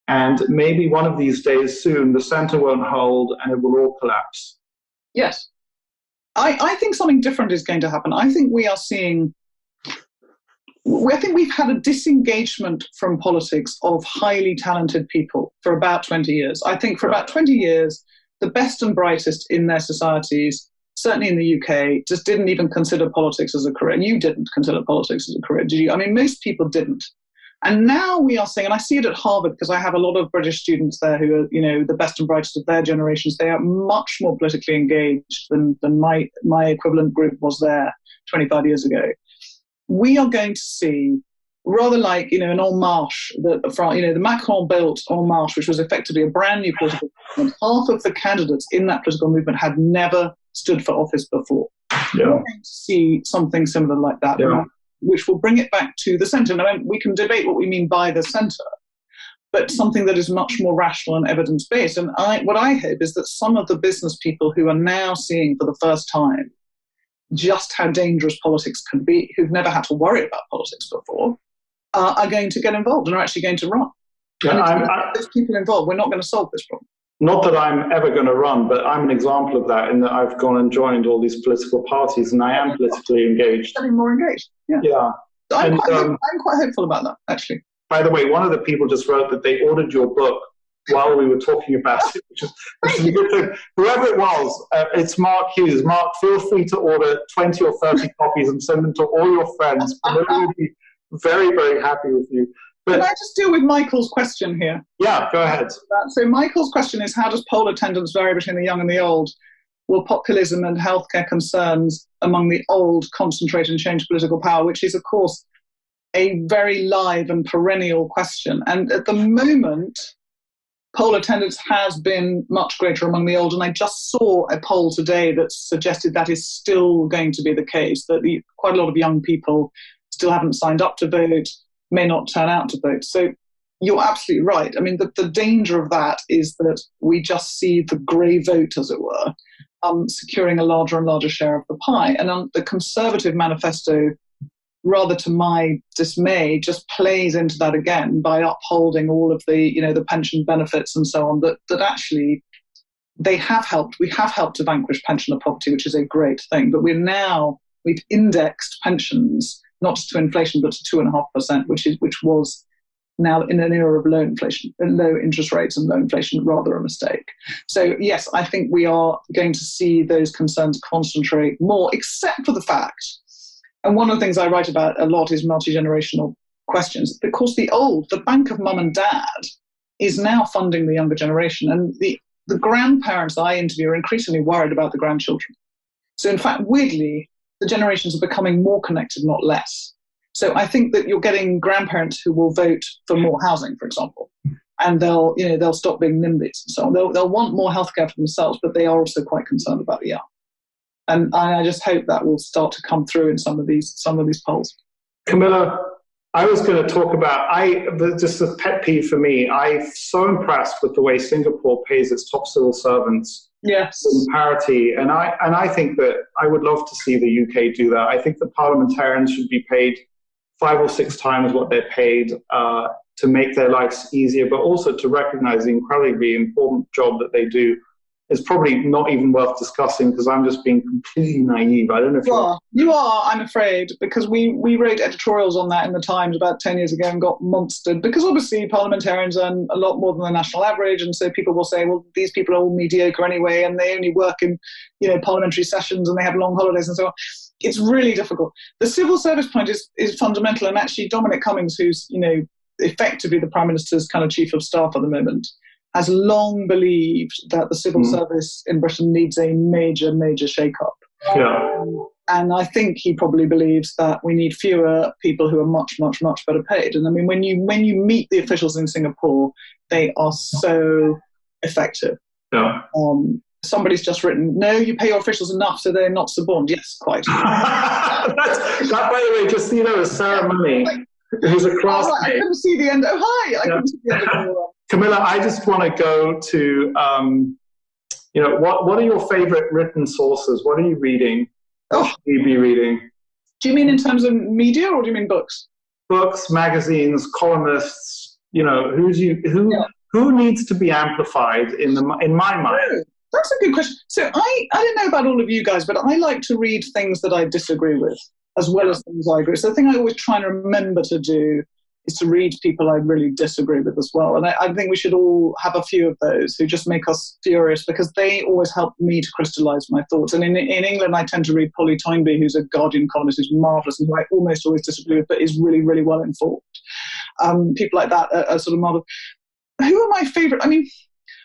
And maybe one of these days soon, the center won't hold and it will all collapse. Yes. I think something different is going to happen. I think we've had a disengagement from politics of highly talented people for about 20 years. I think for about 20 years, the best and brightest in their societies, certainly in the UK, just didn't even consider politics as a career. And you didn't consider politics as a career, did you? I mean, most people didn't. And now we are seeing, and I see it at Harvard because I have a lot of British students there who are, the best and brightest of their generations. They are much more politically engaged than my equivalent group was there 25 years ago. We are going to see, rather like, an En Marche, the Macron built En Marche, which was effectively a brand new political movement. Half of the candidates in that political movement had never stood for office before. Yeah. We're going to see something similar like that, which will bring it back to the centre. Now, we can debate what we mean by the centre, but something that is much more rational and evidence-based. And what I hope is that some of the business people who are now seeing for the first time just how dangerous politics can be, who've never had to worry about politics before, are going to get involved and are actually going to run. Yeah, there's people involved. We're not going to solve this problem. Not that I'm ever going to run, but I'm an example of that in that I've gone and joined all these political parties and I am politically engaged. Getting more engaged, yeah. I'm quite hopeful about that, actually. By the way, one of the people just wrote that they ordered your book while we were talking about it, which is a good thing. Whoever it was, it's Mark Hughes. Mark, feel free to order 20 or 30 copies and send them to all your friends. They will be very, very happy with you. But, can I just deal with Michael's question here? Yeah, go ahead. So Michael's question is, how does poll attendance vary between the young and the old? Will populism and healthcare concerns among the old concentrate and change political power, which is, of course, a very live and perennial question. And at the moment, poll attendance has been much greater among the old. And I just saw a poll today that suggested that is still going to be the case, that quite a lot of young people still haven't signed up to vote, may not turn out to vote. So you're absolutely right. I mean, the danger of that is that we just see the grey vote, as it were, securing a larger and larger share of the pie. And the Conservative manifesto rather to my dismay, just plays into that again by upholding all of the, the pension benefits and so on, that actually we have helped to vanquish pensioner poverty, which is a great thing. But we've indexed pensions, not just to inflation, but to 2.5%, which was now in an era of low inflation, low interest rates and low inflation, rather a mistake. So yes, I think we are going to see those concerns concentrate more, except for the fact, and one of the things I write about a lot is multi-generational questions. Of course, the bank of mum and dad is now funding the younger generation, and the grandparents I interview are increasingly worried about the grandchildren. So in fact, weirdly, the generations are becoming more connected, not less. So I think that you're getting grandparents who will vote for more housing, for example, and they'll stop being NIMBYs and so on. They'll want more healthcare for themselves, but they are also quite concerned about the young. And I just hope that will start to come through in some of these polls. Camilla, I was going to talk about, just a pet peeve for me. I'm so impressed with the way Singapore pays its top civil servants. Yes. In parity. And I think that I would love to see the UK do that. I think the parliamentarians should be paid 5 or 6 times what they're paid to make their lives easier, but also to recognize the incredibly important job that they do. Is probably not even worth discussing because I'm just being completely naive. I don't know if you are, I'm afraid, because we wrote editorials on that in the Times about 10 years ago and got monstered because obviously parliamentarians earn a lot more than the national average, and so people will say, well, these people are all mediocre anyway and they only work in parliamentary sessions and they have long holidays and so on. It's really difficult. The civil service point is fundamental, and actually Dominic Cummings, who's effectively the Prime Minister's kind of chief of staff at the moment, has long believed that the civil service in Britain needs a major, major shake-up. Yeah. And I think he probably believes that we need fewer people who are much, much, much better paid. And I mean, when you meet the officials in Singapore, they are so effective. Yeah. Somebody's just written, no, you pay your officials enough so they're not suborned. Yes, quite. that, by the way, just, is Sarah Money, who's a class. Oh, right, I couldn't see the end. Oh, hi. I couldn't see the end of the Camilla, I just want to go to, what are your favorite written sources? What are you reading? What should you be reading? Do you mean in terms of media or do you mean books? Books, magazines, columnists, who needs to be amplified in my mind? That's a good question. So I don't know about all of you guys, but I like to read things that I disagree with as well as things I agree. So the thing I always try and remember to do is to read people I really disagree with as well. And I think we should all have a few of those who just make us furious because they always help me to crystallize my thoughts. And in England, I tend to read Polly Toynbee, who's a Guardian columnist who's marvelous and who I almost always disagree with, but is really, really well informed. People like that are sort of marvelous. Who are my favorite? I mean,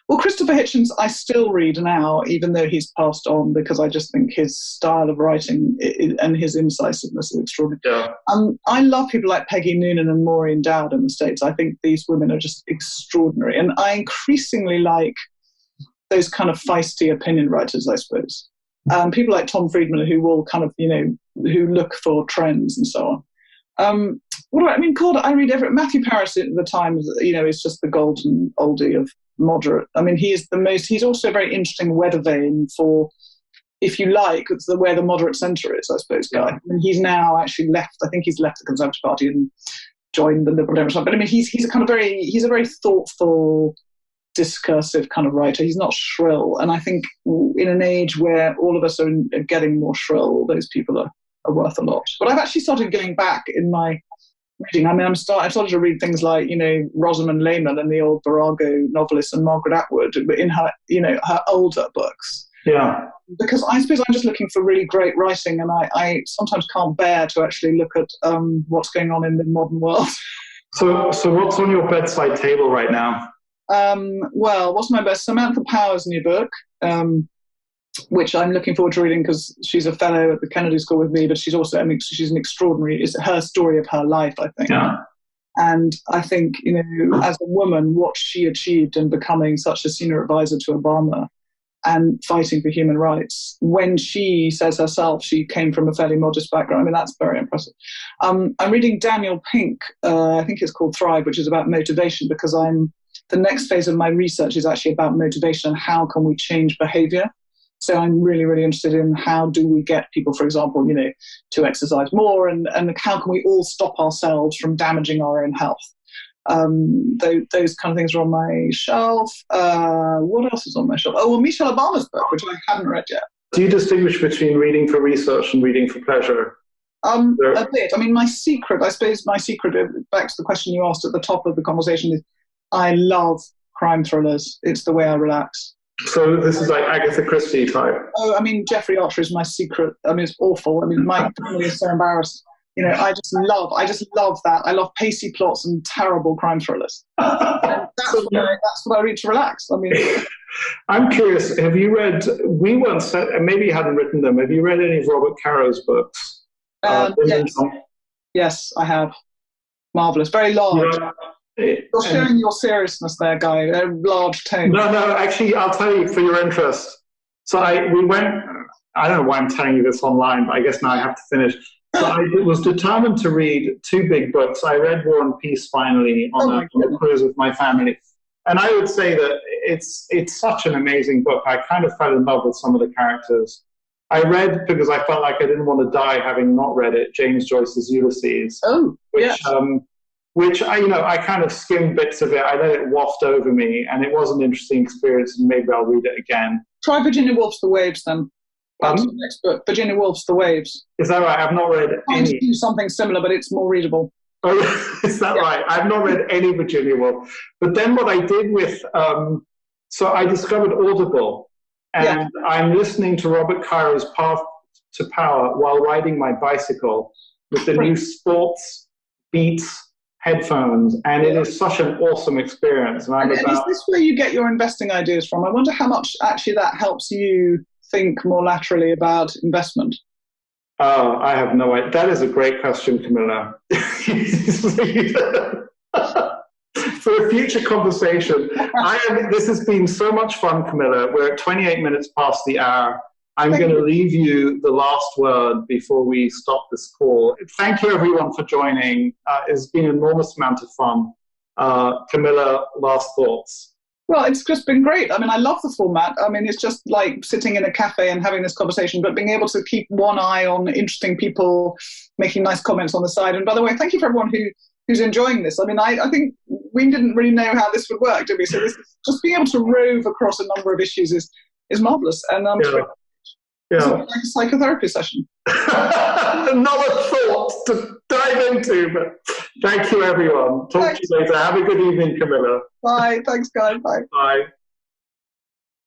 well, Christopher Hitchens, I still read now, even though he's passed on, because I just think his style of writing and his incisiveness is extraordinary. Yeah. I love people like Peggy Noonan and Maureen Dowd in the States. I think these women are just extraordinary. And I increasingly like those kind of feisty opinion writers, I suppose. People like Tom Friedman, who will kind of, who look for trends and so on. I read Matthew Paris at the Times, is just the golden oldie of moderate. I mean, he's also a very interesting weather vane for, if you like, it's where the moderate centre is, I suppose, guy. I mean, he's now actually left, I think he's left the Conservative Party and joined the Liberal Democrats. But I mean, he's a very thoughtful, discursive kind of writer. He's not shrill. And I think in an age where all of us are getting more shrill, those people are worth a lot. But I've actually started going back in my reading. I mean, I started to read things like, Rosamund Lehman and the old Virago novelists and Margaret Atwood in her, her older books. Yeah. Because I suppose I'm just looking for really great writing, and I sometimes can't bear to actually look at what's going on in the modern world. So what's on your bedside table right now? Well, what's my best? Samantha Power's new book, which I'm looking forward to reading because she's a fellow at the Kennedy School with me, but she's also, she's an extraordinary, it's her story of her life, I think. Yeah. And I think, as a woman, what she achieved in becoming such a senior advisor to Obama and fighting for human rights, when she says herself she came from a fairly modest background, I mean, that's very impressive. I'm reading Daniel Pink, I think it's called Thrive, which is about motivation, because the next phase of my research is actually about motivation and how can we change behavior. So I'm really, really interested in how do we get people, for example, to exercise more, and how can we all stop ourselves from damaging our own health. Those kind of things are on my shelf. What else is on my shelf? Oh, well, Michelle Obama's book, which I haven't read yet. Do you distinguish between reading for research and reading for pleasure? A bit. I mean, I suppose my secret, back to the question you asked at the top of the conversation, is I love crime thrillers. It's the way I relax. So this is like Agatha Christie type? Oh, I mean, Jeffrey Archer is my secret. I mean, it's awful. I mean, my family is so embarrassed. I just love that. I love pacey plots and terrible crime thrillers. And that's what I read to relax. I mean, I'm curious, have you read, maybe you hadn't written them, have you read any of Robert Caro's books? Yes, I have. Marvellous. Very large. You're showing your seriousness there, Guy. A large tone. No, actually, I'll tell you for your interest. So we went, I don't know why I'm telling you this online, but I guess now I have to finish. So I was determined to read two big books. I read War and Peace finally on a cruise with my family. And I would say that it's such an amazing book. I kind of fell in love with some of the characters. I read, because I felt like I didn't want to die having not read it, James Joyce's Ulysses. Oh, yes. Which I kind of skimmed bits of it. I let it waft over me, and it was an interesting experience, and maybe I'll read it again. Try Virginia Woolf's The Waves, then. That's the next book. Virginia Woolf's The Waves. Is that right? I've not read any. To do something similar, but it's more readable. Oh, is that right? I've not read any Virginia Woolf. But then what I did with, so I discovered Audible. And I'm listening to Robert Caro's Path to Power while riding my bicycle with the new Sports Beats headphones. And it is such an awesome experience. And is this where you get your investing ideas from? I wonder how much actually that helps you think more laterally about investment. Oh, I have no idea. That is a great question, Camilla. For a future conversation, this has been so much fun, Camilla. We're at 28 minutes past the hour. I'm going to leave you the last word before we stop this call. Thank you, everyone, for joining. It's been an enormous amount of fun. Camilla, last thoughts. Well, it's just been great. I mean, I love the format. I mean, it's just like sitting in a cafe and having this conversation, but being able to keep one eye on interesting people, making nice comments on the side. And by the way, thank you for everyone who's enjoying this. I mean, I think we didn't really know how this would work, did we? So just being able to rove across a number of issues is marvellous. And it's like a psychotherapy session. Another thought to dive into, but thank you, everyone. Talk to you later. Have a good evening, Camilla. Bye. Thanks, guys. Bye. Bye.